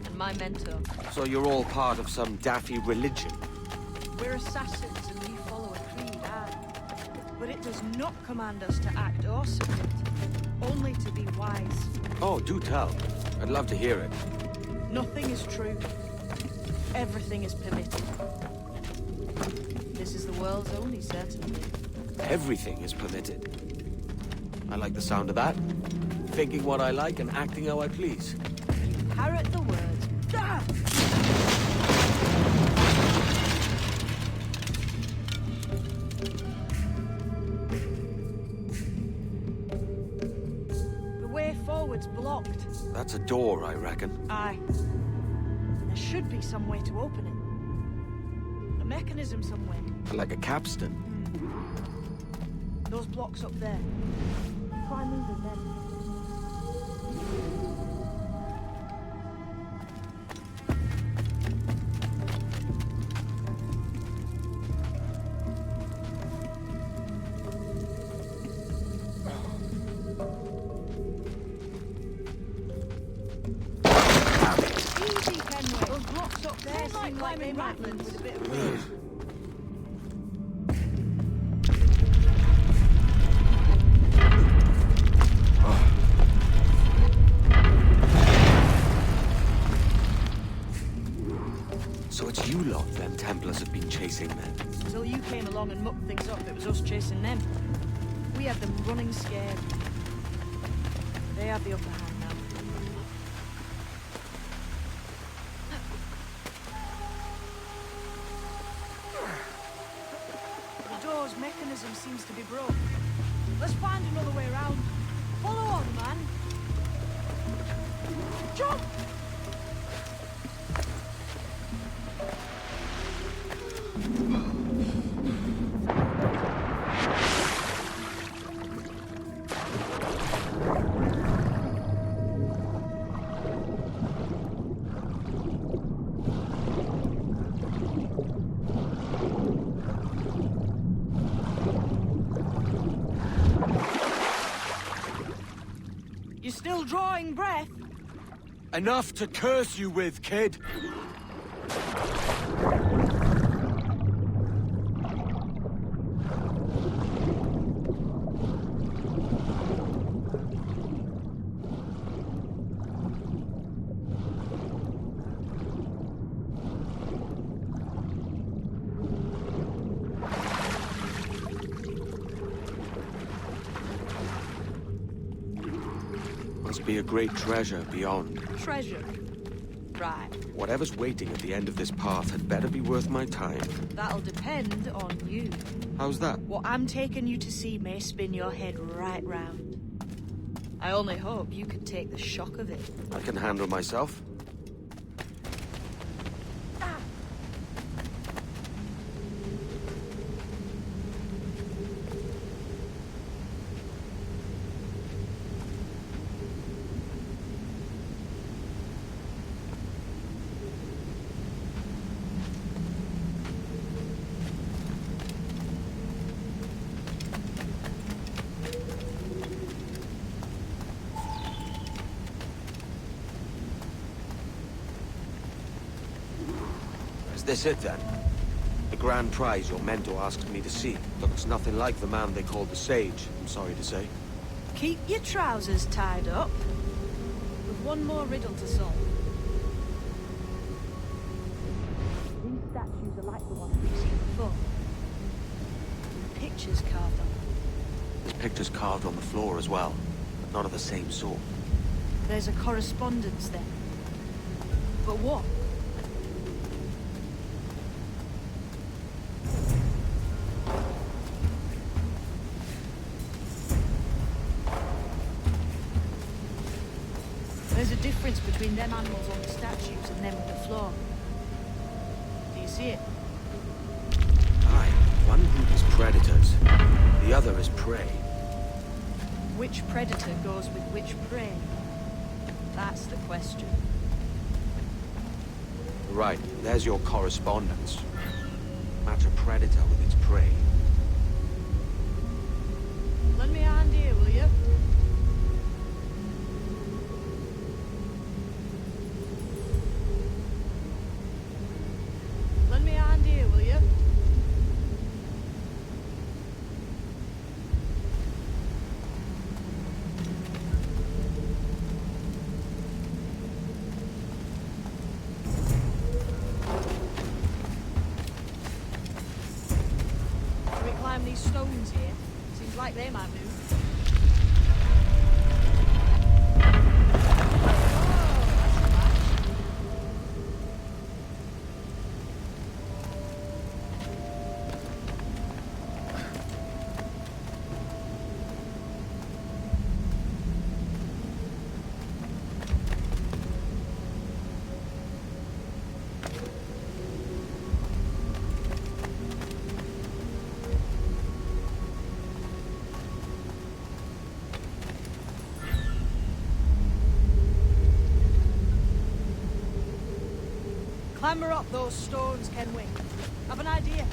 And my mentor. So you're all part of some daffy religion? We're assassins and we follow a creed, aye. But it does not command us to act or submit. Only to be wise. Oh, do tell. I'd love to hear it. Nothing is true. Everything is permitted. This is the world's only certainty. Everything is permitted. I like the sound of that. Thinking what I like and acting how I please. Parrot the words. Ah! The way forward's blocked. That's a door, I reckon. Aye. There should be some way to open it. A mechanism somewhere. Like a capstan. Those blocks up there. Try moving them. Easy, Kenway. Those blocks up there seem like they might live with a bit of room. So it's you lot them Templars have been chasing then? Until you came along and mucked things up, it was us chasing them. We had them running scared. They have the upper hand now. The door's mechanism seems to be broke. Let's find another way around. Follow on, man. Jump! You're still drawing breath? Enough to curse you with, kid! Must be a great treasure beyond. Treasure. Right. Whatever's waiting at the end of this path had better be worth my time. That'll depend on you. How's that? What I'm taking you to see may spin your head right round. I only hope you can take the shock of it. I can handle myself. this it then? The grand prize your mentor asked me to see. Looks nothing like the man they called the Sage, I'm sorry to say. Keep your trousers tied up. With one more riddle to solve. These statues are like the ones we've seen before. Pictures carved on them. There's pictures carved on the floor as well, but not of the same sort. There's a correspondence then. But what? There's a difference between them animals on the statues and them on the floor. Do you see it? Aye, one group is predators, the other is prey. Which predator goes with which prey? That's the question. Right, there's your correspondence. Match a predator with its prey. Lend me a hand here, will you? Lend me a hand here, will you? Can we climb these stones here? Seems like they might move. Clamber up those stones, can we? Have an idea.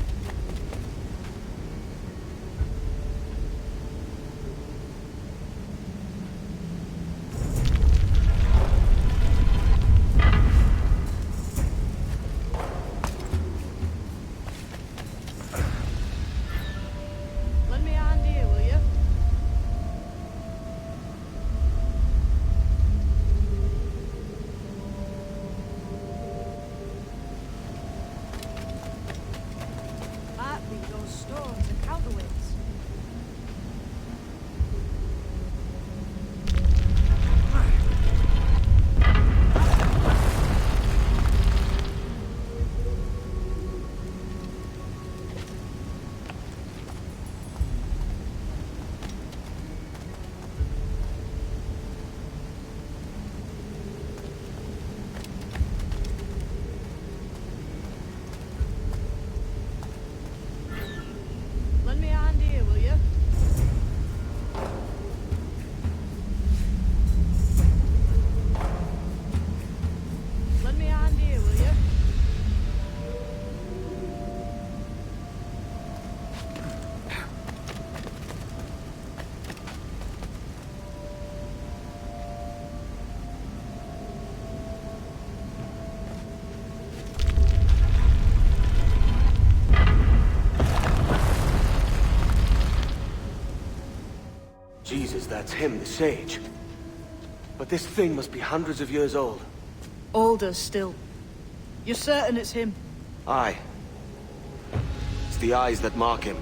Lend me a hand here, will you? Might be those stones and counterweights. Lend me a hand here, will you? Lend me a hand here, will you? Jesus, that's him, the Sage. But this thing must be hundreds of years old. Older still. You're certain it's him? Aye. It's the eyes that mark him.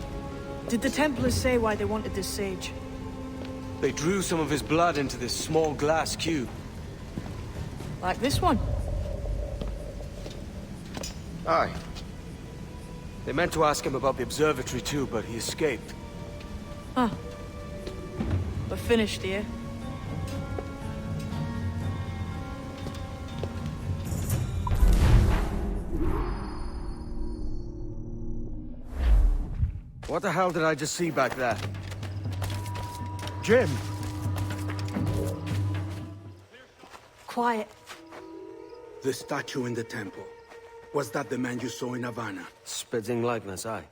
Did the Templars say why they wanted this sage? They drew some of his blood into this small glass cube. Like this one? Aye. They meant to ask him about the observatory too, but he escaped. Huh. We're finished here. What the hell did I just see back there? Jim! Quiet. The statue in the temple. Was that the man you saw in Havana? Spitting likeness, aye.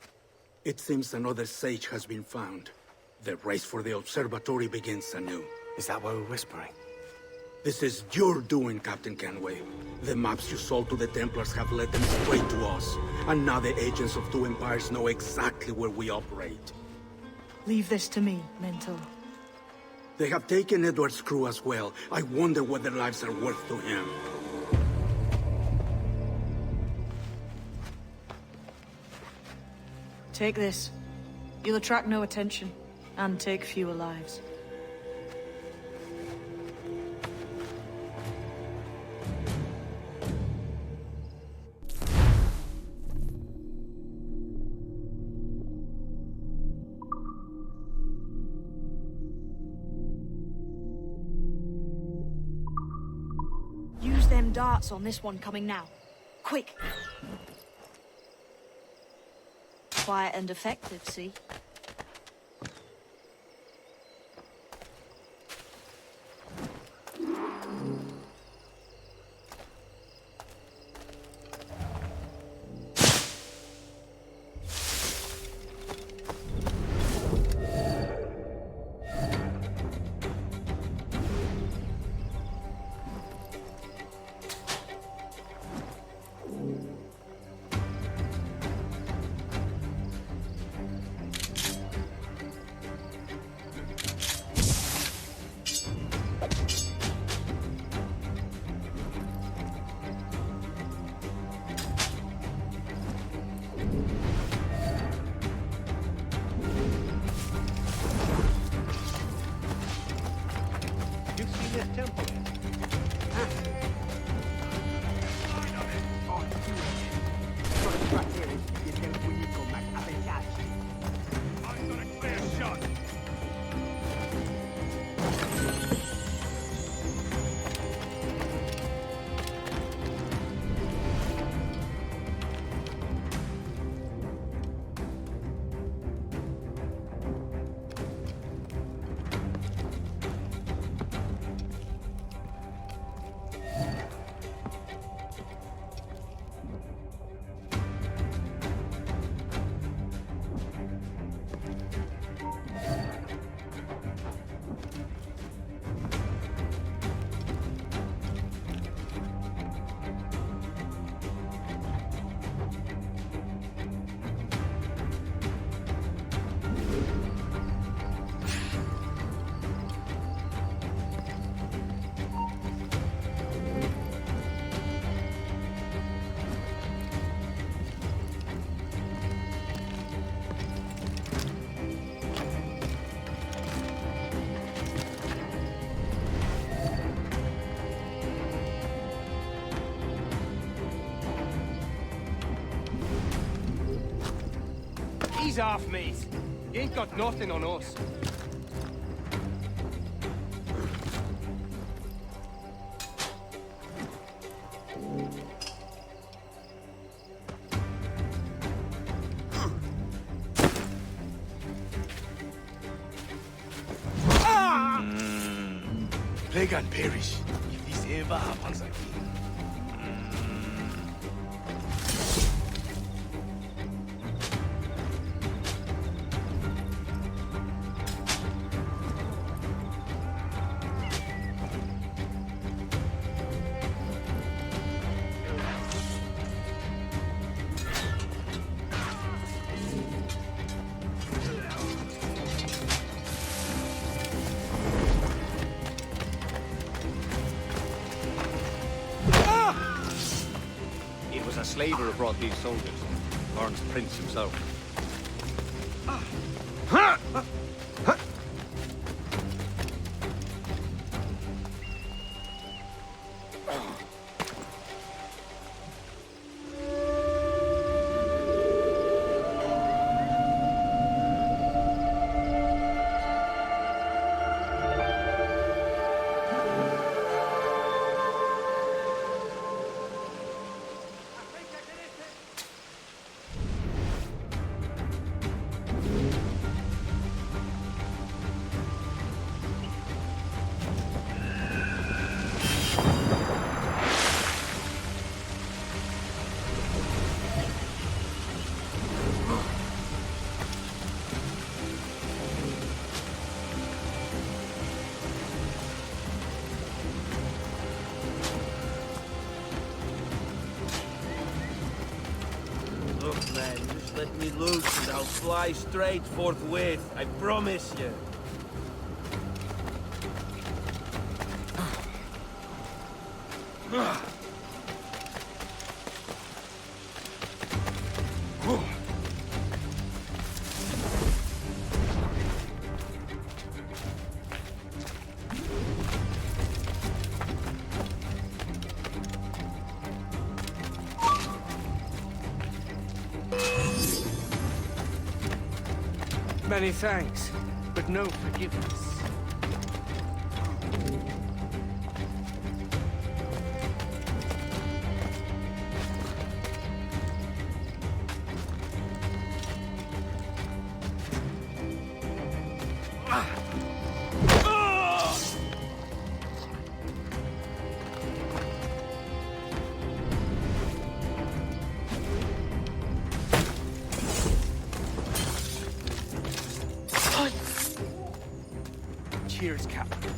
It seems another sage has been found. The race for the observatory begins anew. Is that why we're whispering? This is your doing, Captain Kenway. The maps you sold to the Templars have led them straight to us. And now the agents of two empires know exactly where we operate. Leave this to me, Mentor. They have taken Edward's crew as well. I wonder what their lives are worth to him. Take this. You'll attract no attention, and take fewer lives. Use them darts on this one coming now. Quick! Quiet and effective, see? You've seen this temple? I've got a clear shot. Ease off, mate. You ain't got nothing on us. Plague and perish if this ever happens again. It was a slaver who brought these soldiers. Lawrence Prince himself. Look, man, just let me loose and I'll fly straight forthwith. I promise you. Many thanks, but no forgiveness. Cheers, Captain.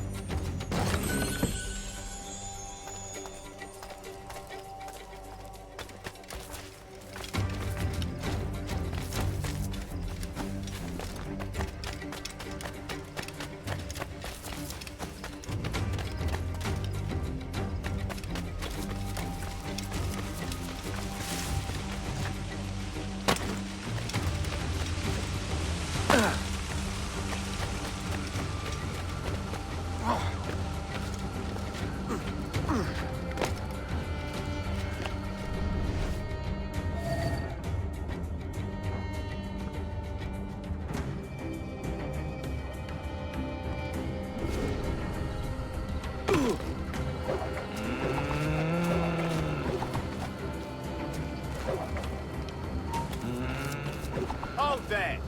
Hold there!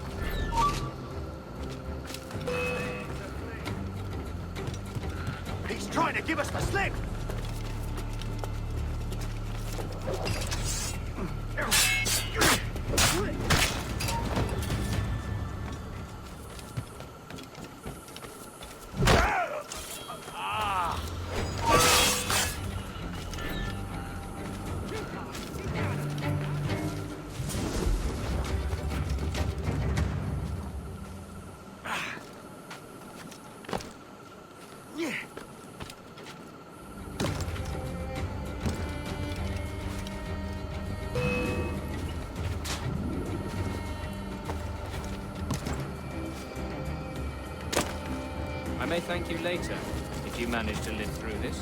He's trying to give us the slip! I may thank you later, if you manage to live through this.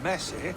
Mess, eh?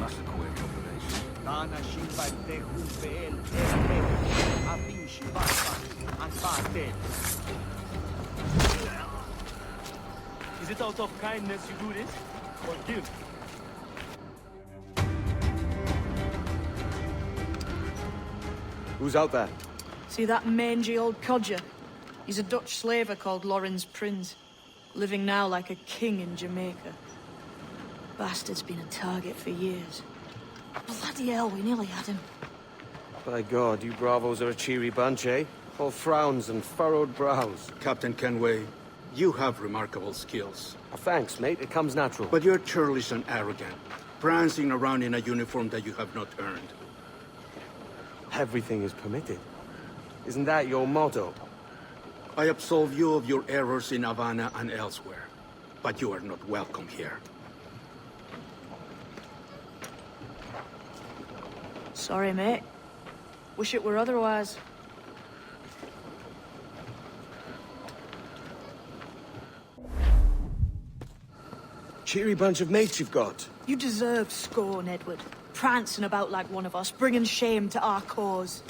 That's a quick operation. Is it out of kindness you do this? Or guilt? Who's out there? See that mangy old codger? He's a Dutch slaver called Lawrence Prins, living now like a king in Jamaica. Bastard's been a target for years. Bloody hell, we nearly had him. By God, you bravos are a cheery bunch, eh? All frowns and furrowed brows. Captain Kenway, you have remarkable skills. Thanks, mate. It comes natural. But you're churlish and arrogant, prancing around in a uniform that you have not earned. Everything is permitted. Isn't that your motto? I absolve you of your errors in Havana and elsewhere, but you are not welcome here. Sorry, mate. Wish it were otherwise. Cheery bunch of mates you've got. You deserve scorn, Edward. Prancing about like one of us, bringing shame to our cause.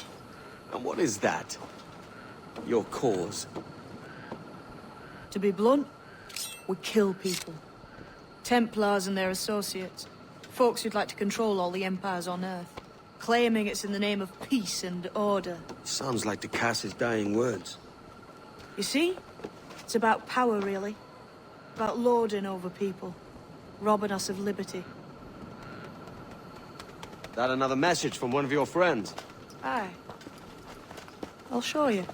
And what is that? Your cause? To be blunt, we kill people. Templars and their associates. Folks who'd like to control all the empires on Earth. Claiming it's in the name of peace and order. Sounds like to cast his dying words. You see? It's about power, really. About lording over people. Robbing us of liberty. That another message from one of your friends? Aye. I'll show you.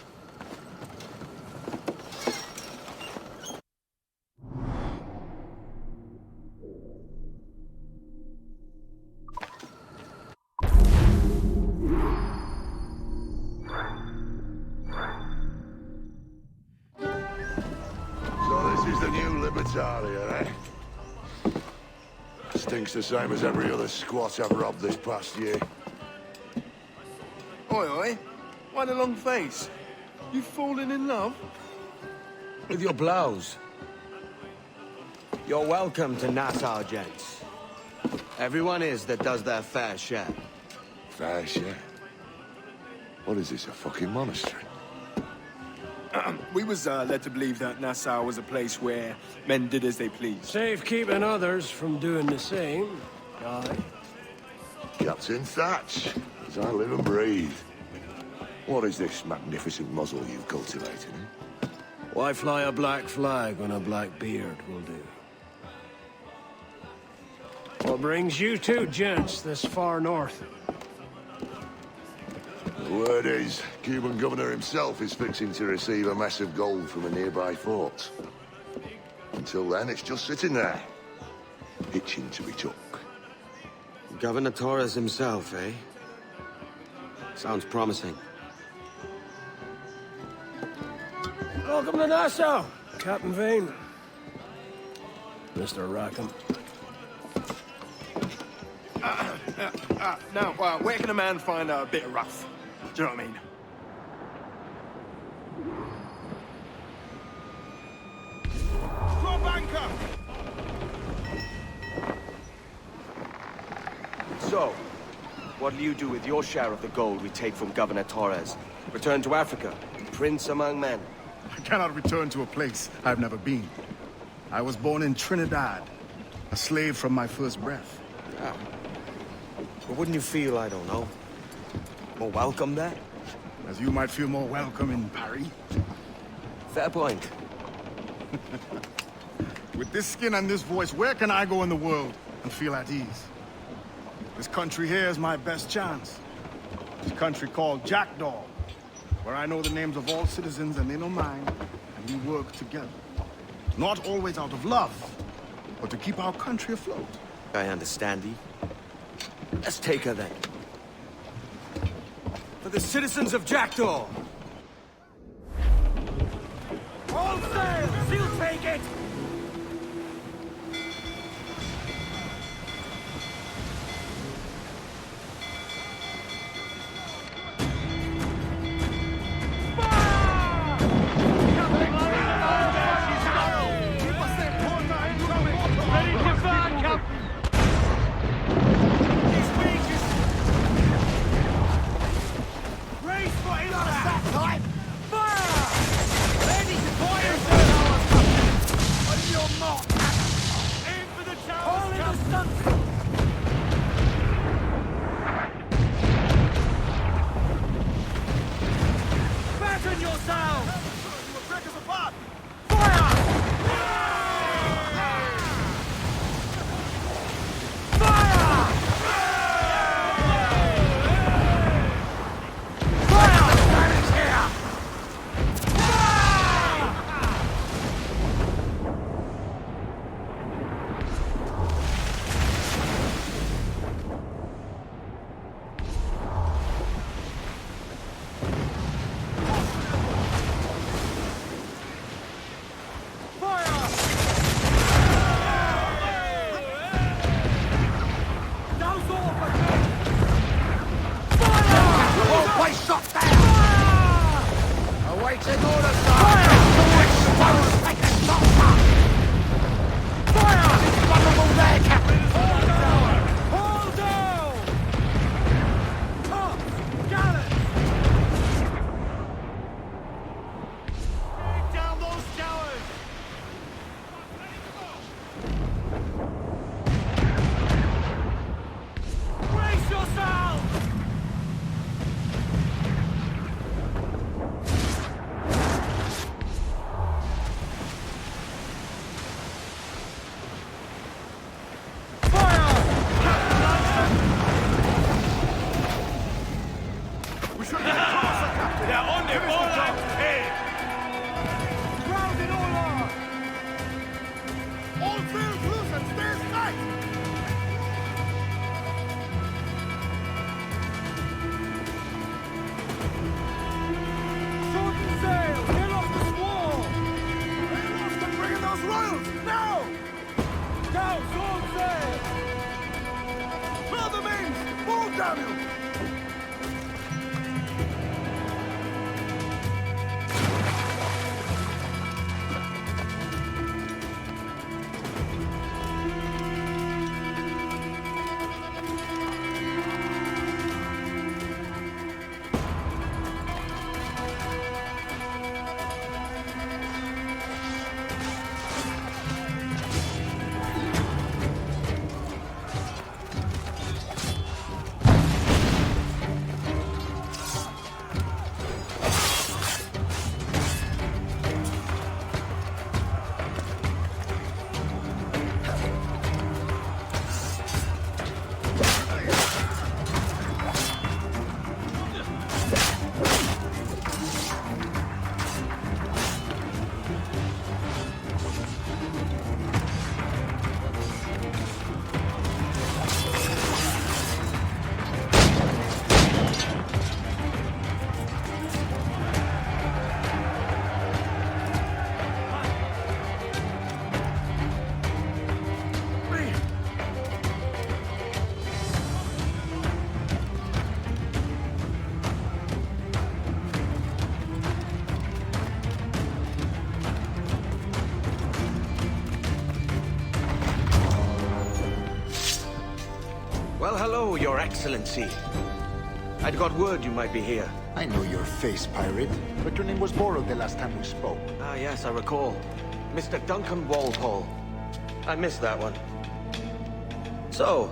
So this is the new Libertalia, eh? Stinks the same as every other squat I've robbed this past year. Oi, oi. Why the long face? You fallen in love? With your blouse. You're welcome to Nassau, gents. Everyone is that does their fair share. Fair share? What is this, a fucking monastery? We was led to believe that Nassau was a place where men did as they pleased. Safe keeping others from doing the same. Aye. Captain Thatch, as I live and breathe. What is this magnificent muzzle you've cultivated, eh? Why fly a black flag when a black beard will do? What brings you two gents this far north? The word is, Cuban governor himself is fixing to receive a mess of gold from a nearby fort. Until then, it's just sitting there, itching to be took. Governor Torres himself, eh? Sounds promising. Welcome to Nassau, Captain Vane. Mr. Rackham. Now, where can a man find a bit of rough? Do you know what I mean? Drop anchor! So, what'll you do with your share of the gold we take from Governor Torres? Return to Africa, prince among men? I cannot return to a place I've never been. I was born in Trinidad, a slave from my first breath. Yeah. But wouldn't you feel, I don't know, more welcome there? As you might feel more welcome in Paris. Fair point. With this skin and this voice, where can I go in the world and feel at ease? This country here is my best chance. This country called Jackdaw, where I know the names of all citizens and they know mine, and we work together. Not always out of love, but to keep our country afloat. I understand thee. Let's take her then. For the citizens of Jackdaw! All sail! She'll take it! Ready to fire, Captain! All place shot down! Awaiting orders, sir! Fire! The witch stones take a shot, sir! Fire! It's vulnerable there, Captain! Hold down! Hold down! Tops! Gallants! Take down those towers! Brace yourself! We should get across the captain! They're on their all out head! Ground in all on! All sails loose and stay tight! Shorten sail! Get off the squall! Get off to bring in those royals! Now! Down, short sail! Fill the mains! Pull, damn you! Well, hello, Your Excellency. I'd got word you might be here. I know your face, pirate, but your name was borrowed the last time we spoke. Ah, yes, I recall. Mr. Duncan Walpole. I missed that one. So,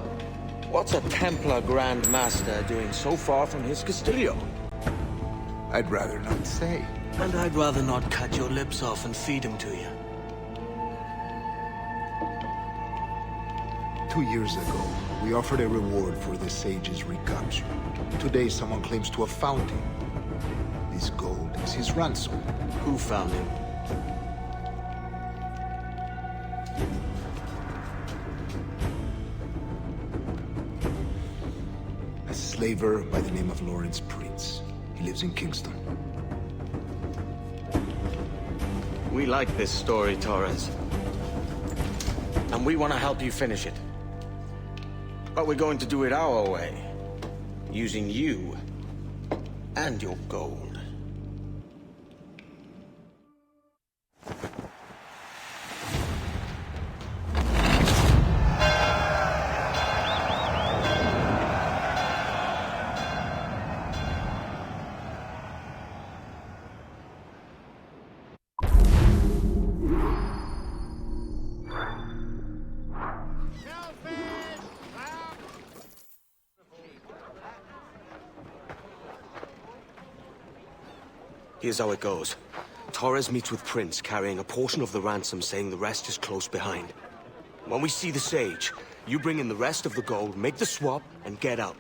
what's a Templar Grand Master doing so far from his Castillo? I'd rather not say. And I'd rather not cut your lips off and feed him to you. 2 years ago, we offered a reward for the sage's recapture. Today, someone claims to have found him. This gold is his ransom. Who found him? A slaver by the name of Lawrence Prince. He lives in Kingston. We like this story, Torres. And we want to help you finish it. But we're going to do it our way. Using you and your gold. Here's how it goes. Torres meets with Prince, carrying a portion of the ransom, saying the rest is close behind. When we see the sage, you bring in the rest of the gold, make the swap, and get out.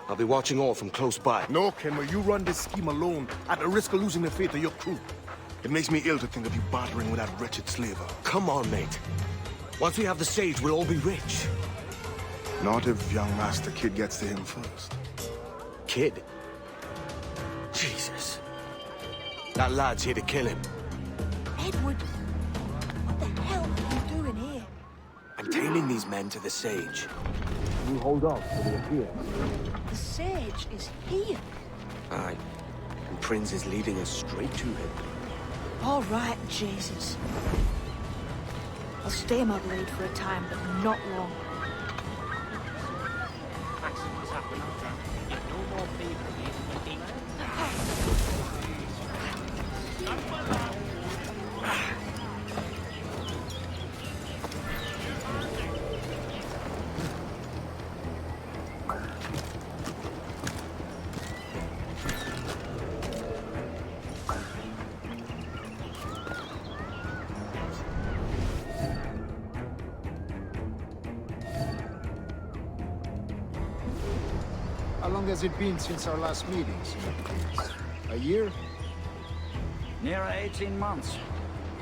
I'll be watching all from close by. No, Kenway, you run this scheme alone, at the risk of losing the faith of your crew. It makes me ill to think of you bartering with that wretched slaver. Come on, mate. Once we have the sage, we'll all be rich. Not if young Master Kid gets to him first. Kid? Jesus. That lad's here to kill him. Edward, what the hell are you doing here? I'm tailing these men to the sage. We hold off for the appeal. The sage is here. Aye. And Prince is leading us straight to him. All right, Jesus. I'll stay in my blade for a time, but not long. Accidents happen. If no more favor made in the demon. How long has it been since our last meetings? A year? Near 18 months.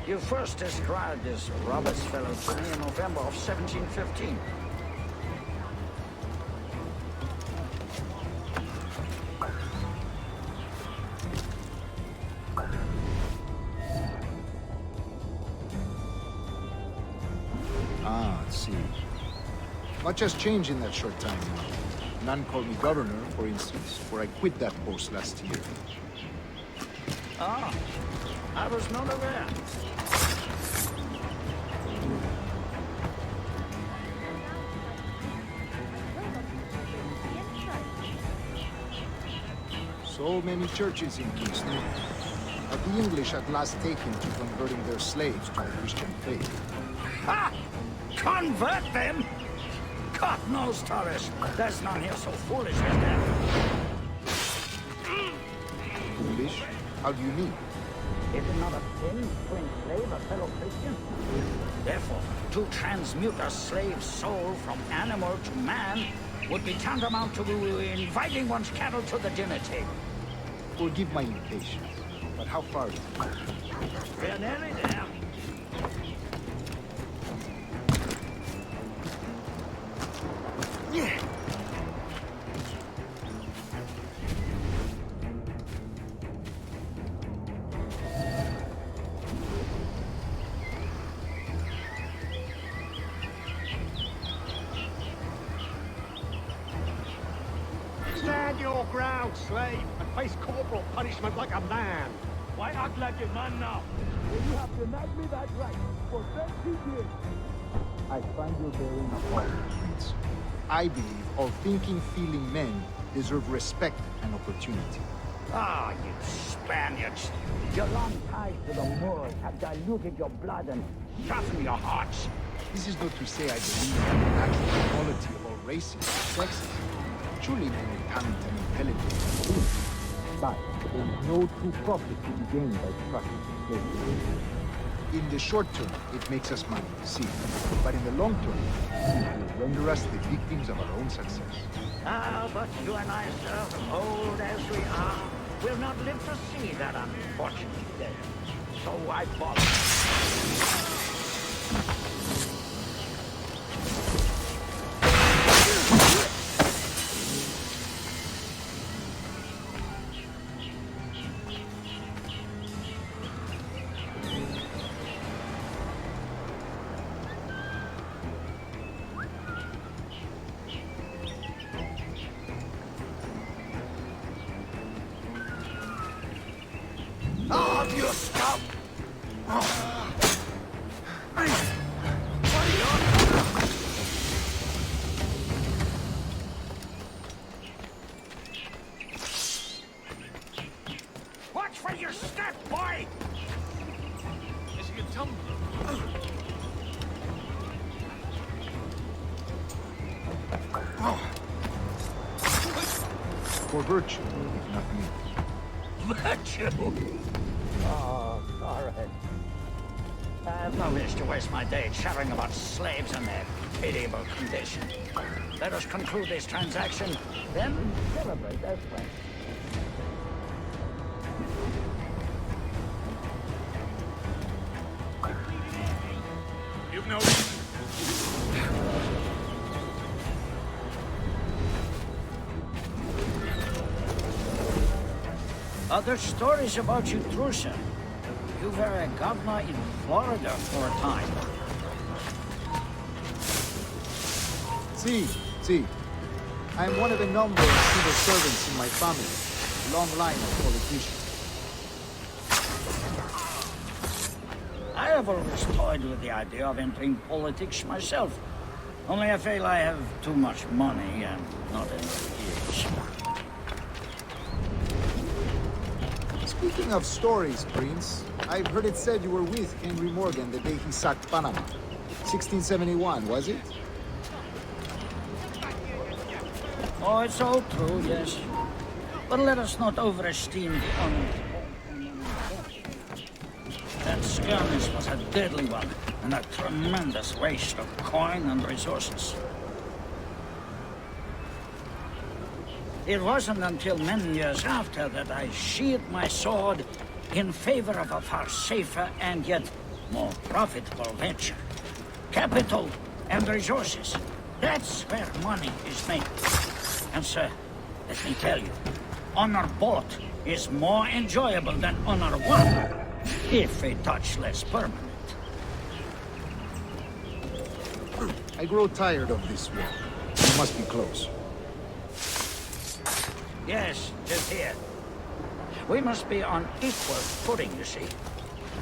You first described this Roberts fellow to me in November of 1715. Ah, I see. Much has changed in that short time now. None called me governor, for instance, for I quit that post last year. Ah, I was not aware. So many churches in Kingston. Have the English at last taken to converting their slaves to the Christian faith? Ha! Convert them? God knows, Torres. There's none here so foolish as them. Foolish? How do you mean? Is it not a sin to enslave a fellow Christian? Therefore, to transmute a slave's soul from animal to man would be tantamount to inviting one's cattle to the dinner table. Forgive my impatience, but how far is it? We're nearly there. Yeah. Stand your ground, slave, and face corporal punishment like a man. Why act like a man now? You have denied me that right for 30 years. I find you bearing a false Prince. I believe all thinking, feeling men deserve respect and opportunity. Ah, you Spaniards. Your long ties to the Moors have diluted your blood and softened your hearts. This is not to say I believe in the natural equality of all races and sexes. Truly men with talent and intelligence. But there is no true profit to be gained by practicing slavery. In the short term, it makes us money, see. But in the long term, it will render us the victims of our own success. Ah, but you and I, sir, old as we are, will not live to see that unfortunate day. So I follow. Oh, you scum! Watch for your step, boy! As you can tumble. For virtue, if not me. Virtue? Oh, sorry. I have no wish to waste my day chattering about slaves and their pitiable condition. Let us conclude this transaction, then celebrate as friends. You've no... Other stories about you, Trusa. You were a governor in Florida for a time. Si, See, I am one of a number of civil servants in my family. A long line of politicians. I have always toyed with the idea of entering politics myself. Only I feel I have too much money and not enough years. Speaking of stories, Prince, I've heard it said you were with Henry Morgan the day he sacked Panama. 1671, was it? Oh, it's all true, yes. But let us not overesteem the honor. That skirmish was a deadly one, and a tremendous waste of coin and resources. It wasn't until many years after that I sheathed my sword in favor of a far safer and yet more profitable venture. Capital and resources. That's where money is made. And sir, let me tell you, honor bought is more enjoyable than honor won, if a touch less permanent. I grow tired of this war. You must be close. Yes, just here. We must be on equal footing, you see.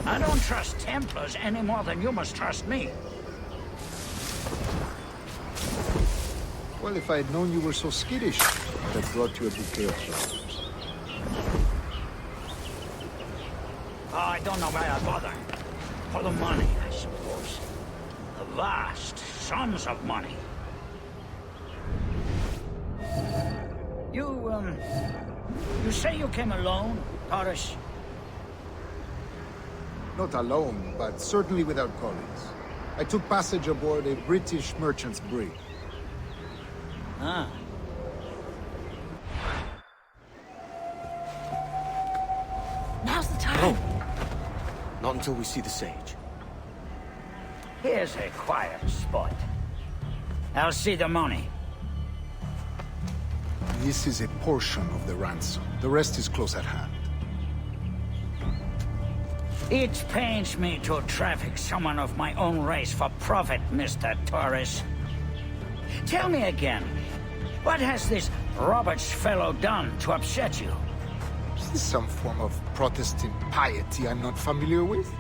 I don't trust Templars any more than you must trust me. Well, if I'd known you were so skittish, I'd have brought you a bouquet of flowers. Oh, I don't know why I bother. For the money, I suppose. The vast sums of money. You say you came alone, Taurus? Not alone, but certainly without colleagues. I took passage aboard a British merchant's brig. Ah. Now's the time. No. Not until we see the sage. Here's a quiet spot. I'll see the money. This is a portion of the ransom. The rest is close at hand. It pains me to traffic someone of my own race for profit, Mr. Torres. Tell me again, what has this Roberts fellow done to upset you? Is this some form of Protestant piety I'm not familiar with?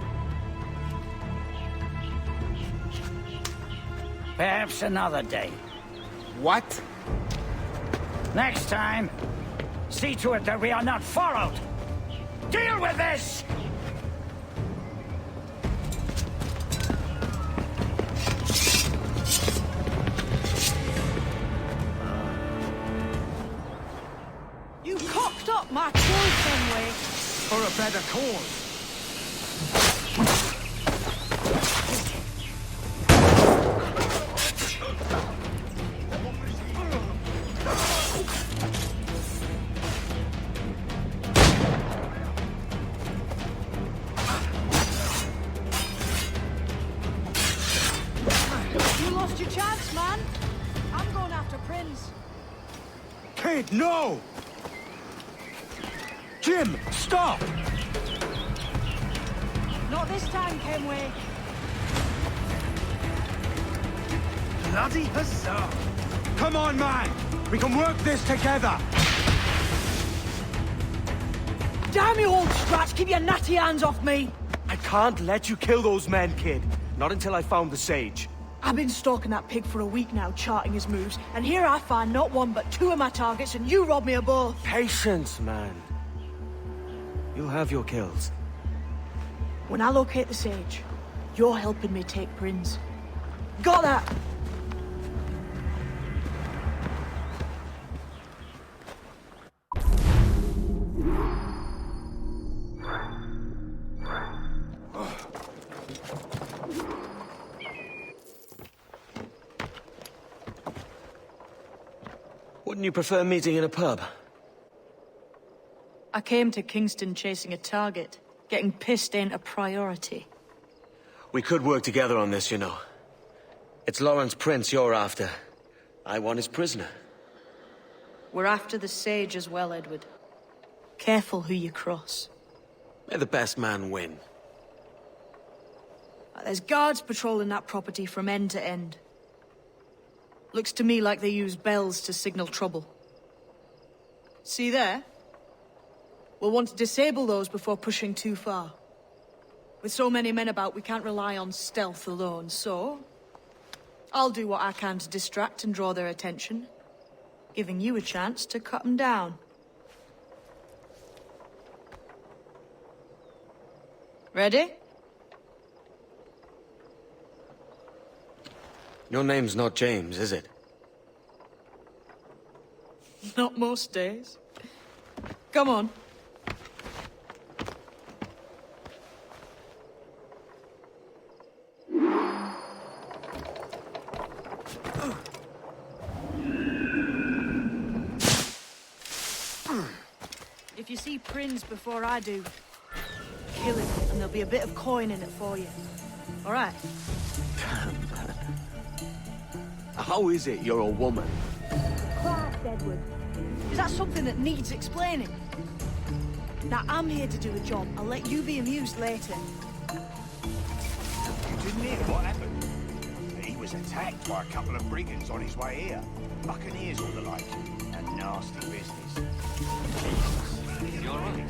Perhaps another day. What? Next time, see to it that we are not followed. Deal with this! You cocked up my kill, Kenway. For a better cause. You lost your chance, man. I'm going after Prince. Kid, no! Jim, stop! Not this time, Kenway. Bloody huzzah! Come on, man! We can work this together! Damn you, old Strat! Keep your natty hands off me! I can't let you kill those men, kid. Not until I found the sage. I've been stalking that pig for a week now, charting his moves, and here I find not one but two of my targets, and you rob me of both. Patience, man. You'll have your kills. When I locate the sage, you're helping me take Prince. Got that? Wouldn't you prefer meeting in a pub? I came to Kingston chasing a target. Getting pissed ain't a priority. We could work together on this, you know. It's Lawrence Prince you're after. I want his prisoner. We're after the sage as well, Edward. Careful who you cross. May the best man win. There's guards patrolling that property from end to end. Looks to me like they use bells to signal trouble. See there? We'll want to disable those before pushing too far. With so many men about, we can't rely on stealth alone, so... I'll do what I can to distract and draw their attention, giving you a chance to cut them down. Ready? Your name's not James, is it? Not most days. Come on. If you see Prince before I do, kill him, and there'll be a bit of coin in it for you. All right? How is it you're a woman? Class, Edward. Is that something that needs explaining? Now, I'm here to do a job. I'll let you be amused later. You didn't hear what happened? He was attacked by a couple of brigands on his way here. Buccaneers or the like. A nasty business. Jesus. You all right?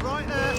right there.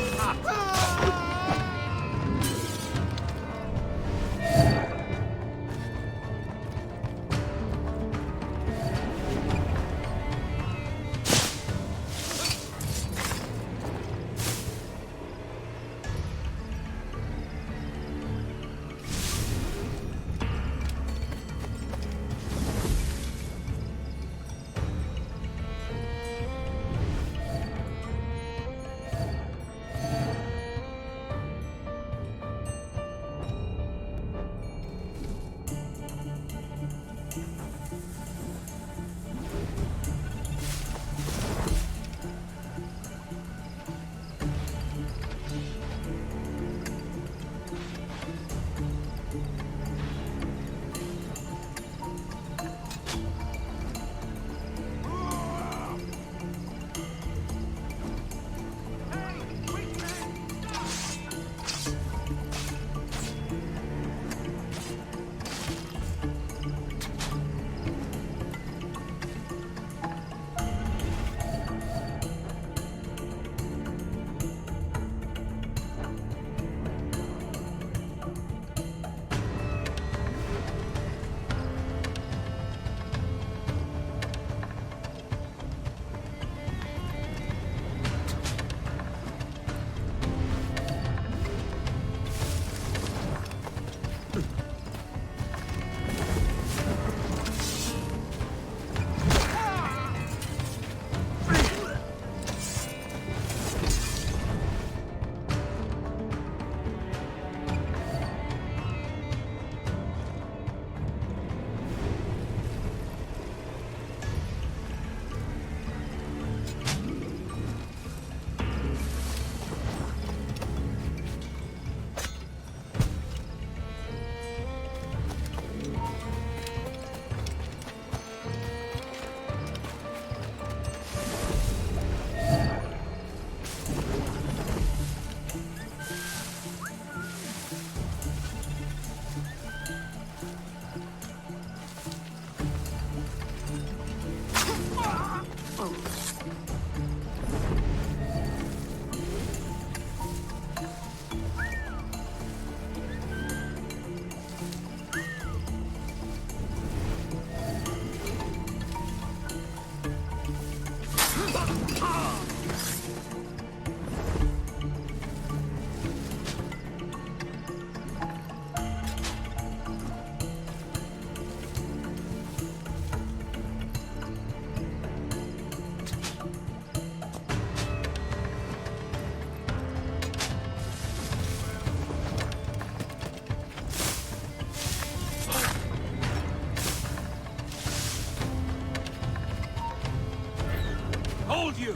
Hold you!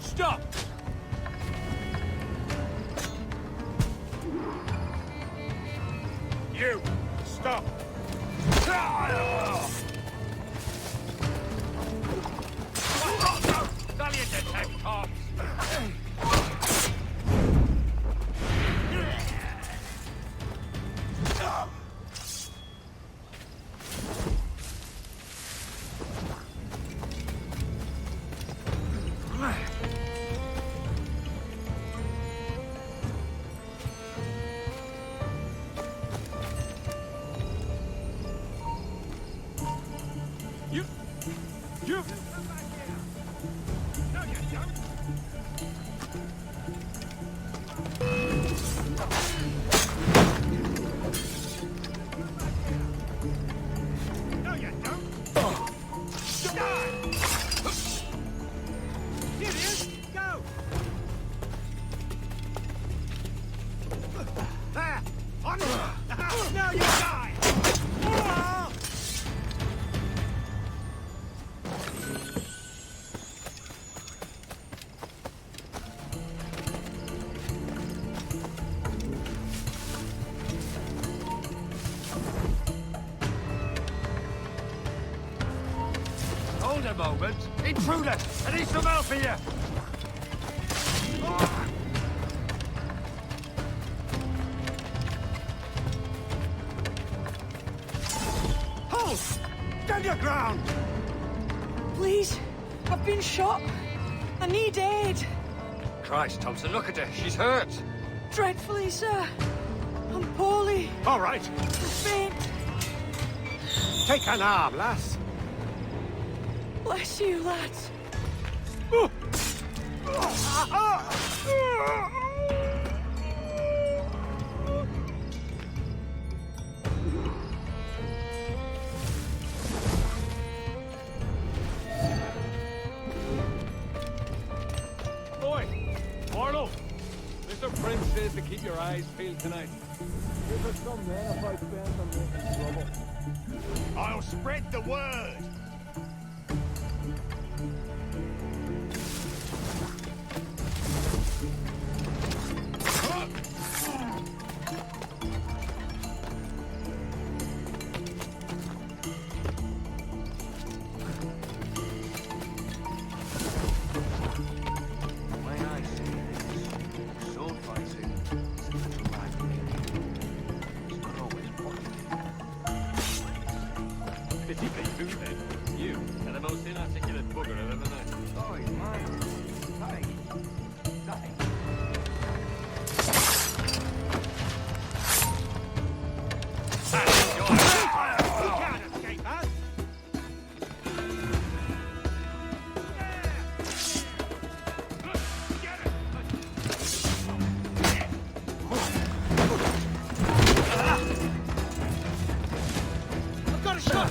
Stop! You! Stop! Valiant attack, Tops! You! No, you don't! No, you don't! Die! Here it is! Go! There! On it! Now you die! Hold a moment. Intruder! I need some help here! Halt! Stand your ground! Please, I've been shot. I need aid. Christ, Thompson, look at her. She's hurt. Dreadfully, sir. I'm poorly. All right. Faint. Take an arm, lass. Bless you, lads. Boy, Marlowe. Mr. Prince says to keep your eyes peeled tonight. Give us some men if I spend on making trouble. I'll spread the word. My eyes see this. Soul fighting is a little lively. It's not always positive. Pity for you, then. You are the most inarticulate bugger I've ever met. Oh, he's mine. Nothing. Nothing. I've got a shot.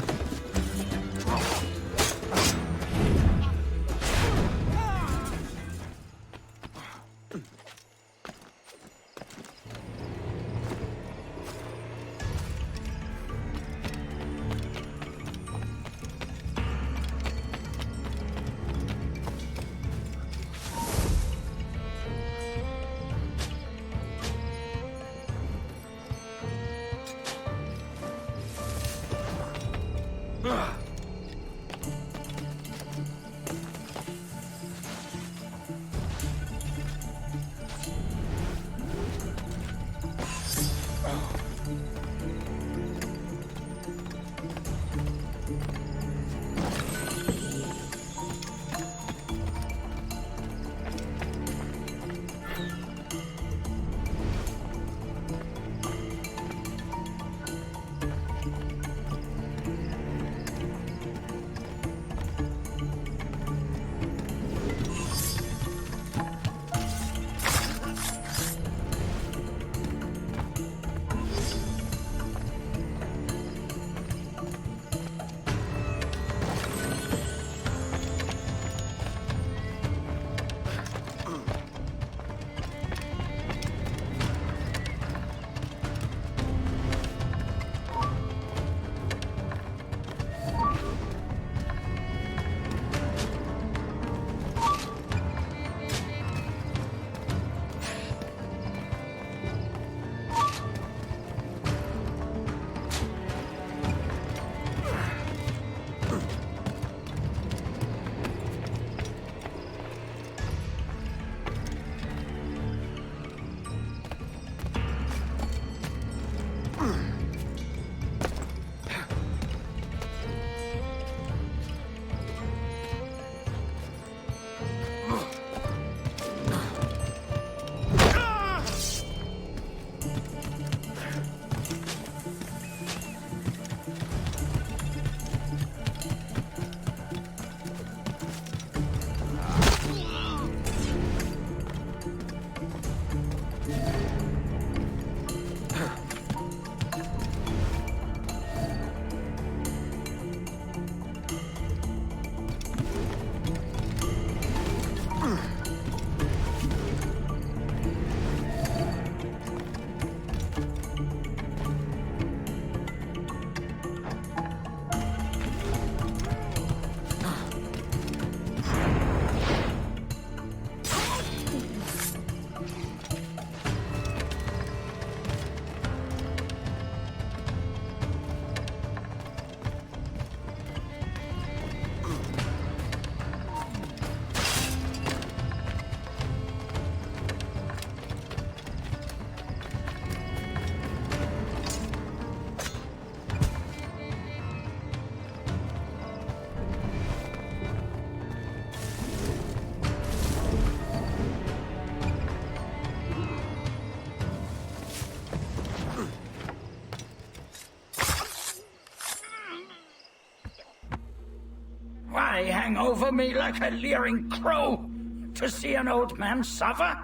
Why hang over me like a leering crow? To see an old man suffer?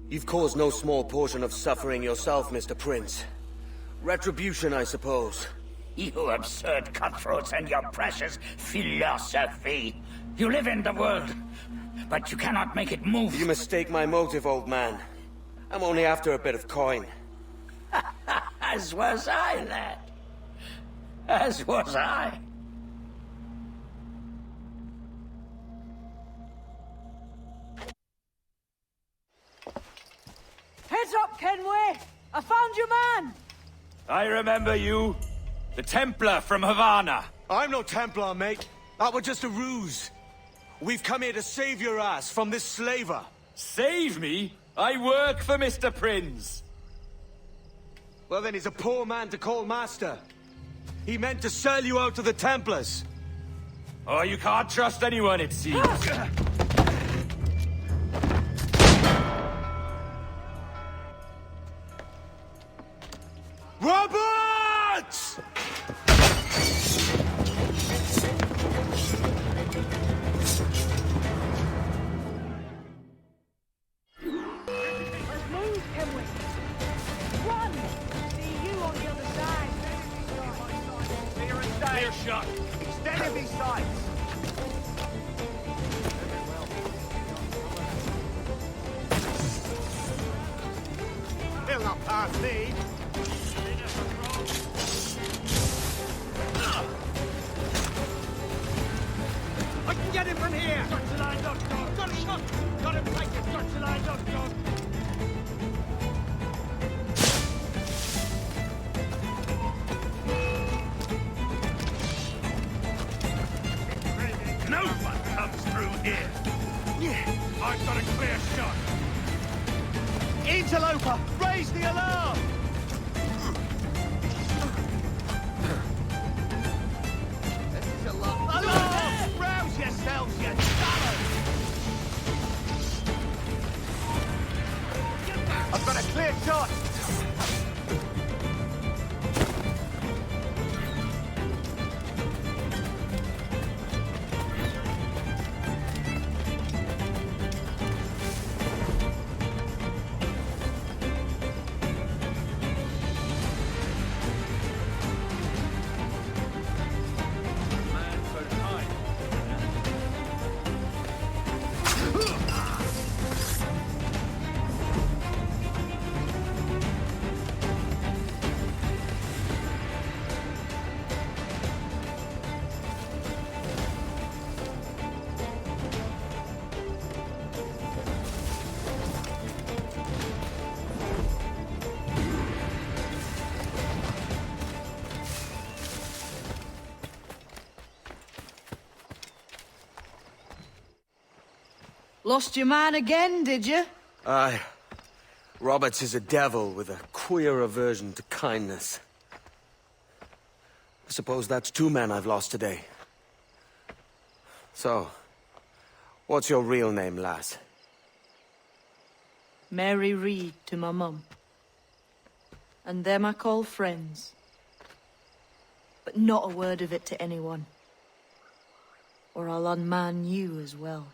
You've caused no small portion of suffering yourself, Mr. Prince. Retribution, I suppose. You absurd cutthroats and your precious philosophy. You live in the world, but you cannot make it move. You mistake my motive, old man. I'm only after a bit of coin. As was I, lad. As was I. Heads up, Kenway! I found your man! I remember you. The Templar from Havana. I'm no Templar, mate. That was just a ruse. We've come here to save your ass from this slaver. Save me? I work for Mr. Prince. Well, then he's a poor man to call master. He meant to sell you out to the Templars. Oh, you can't trust anyone, it seems. Roberts! Let's move, Kenway! Run! See you on the other side! Clear and stay. Clear shot. Extend of these sides. He'll not pass me. I can get him from here! Search-the-line.com! Got a shot! Got him flanking! Search-the-line.com! No one comes through here! I've got a clear shot! Interloper! Raise the alarm! This is a lot. Alarm! Rouse yourselves, you fellas! I've got a clear shot! Lost your man again, did you? Aye. Roberts is a devil with a queer aversion to kindness. I suppose that's 2 men I've lost today. So, what's your real name, lass? Mary Reed to my mum. And them I call friends. But not a word of it to anyone. Or I'll unman you as well.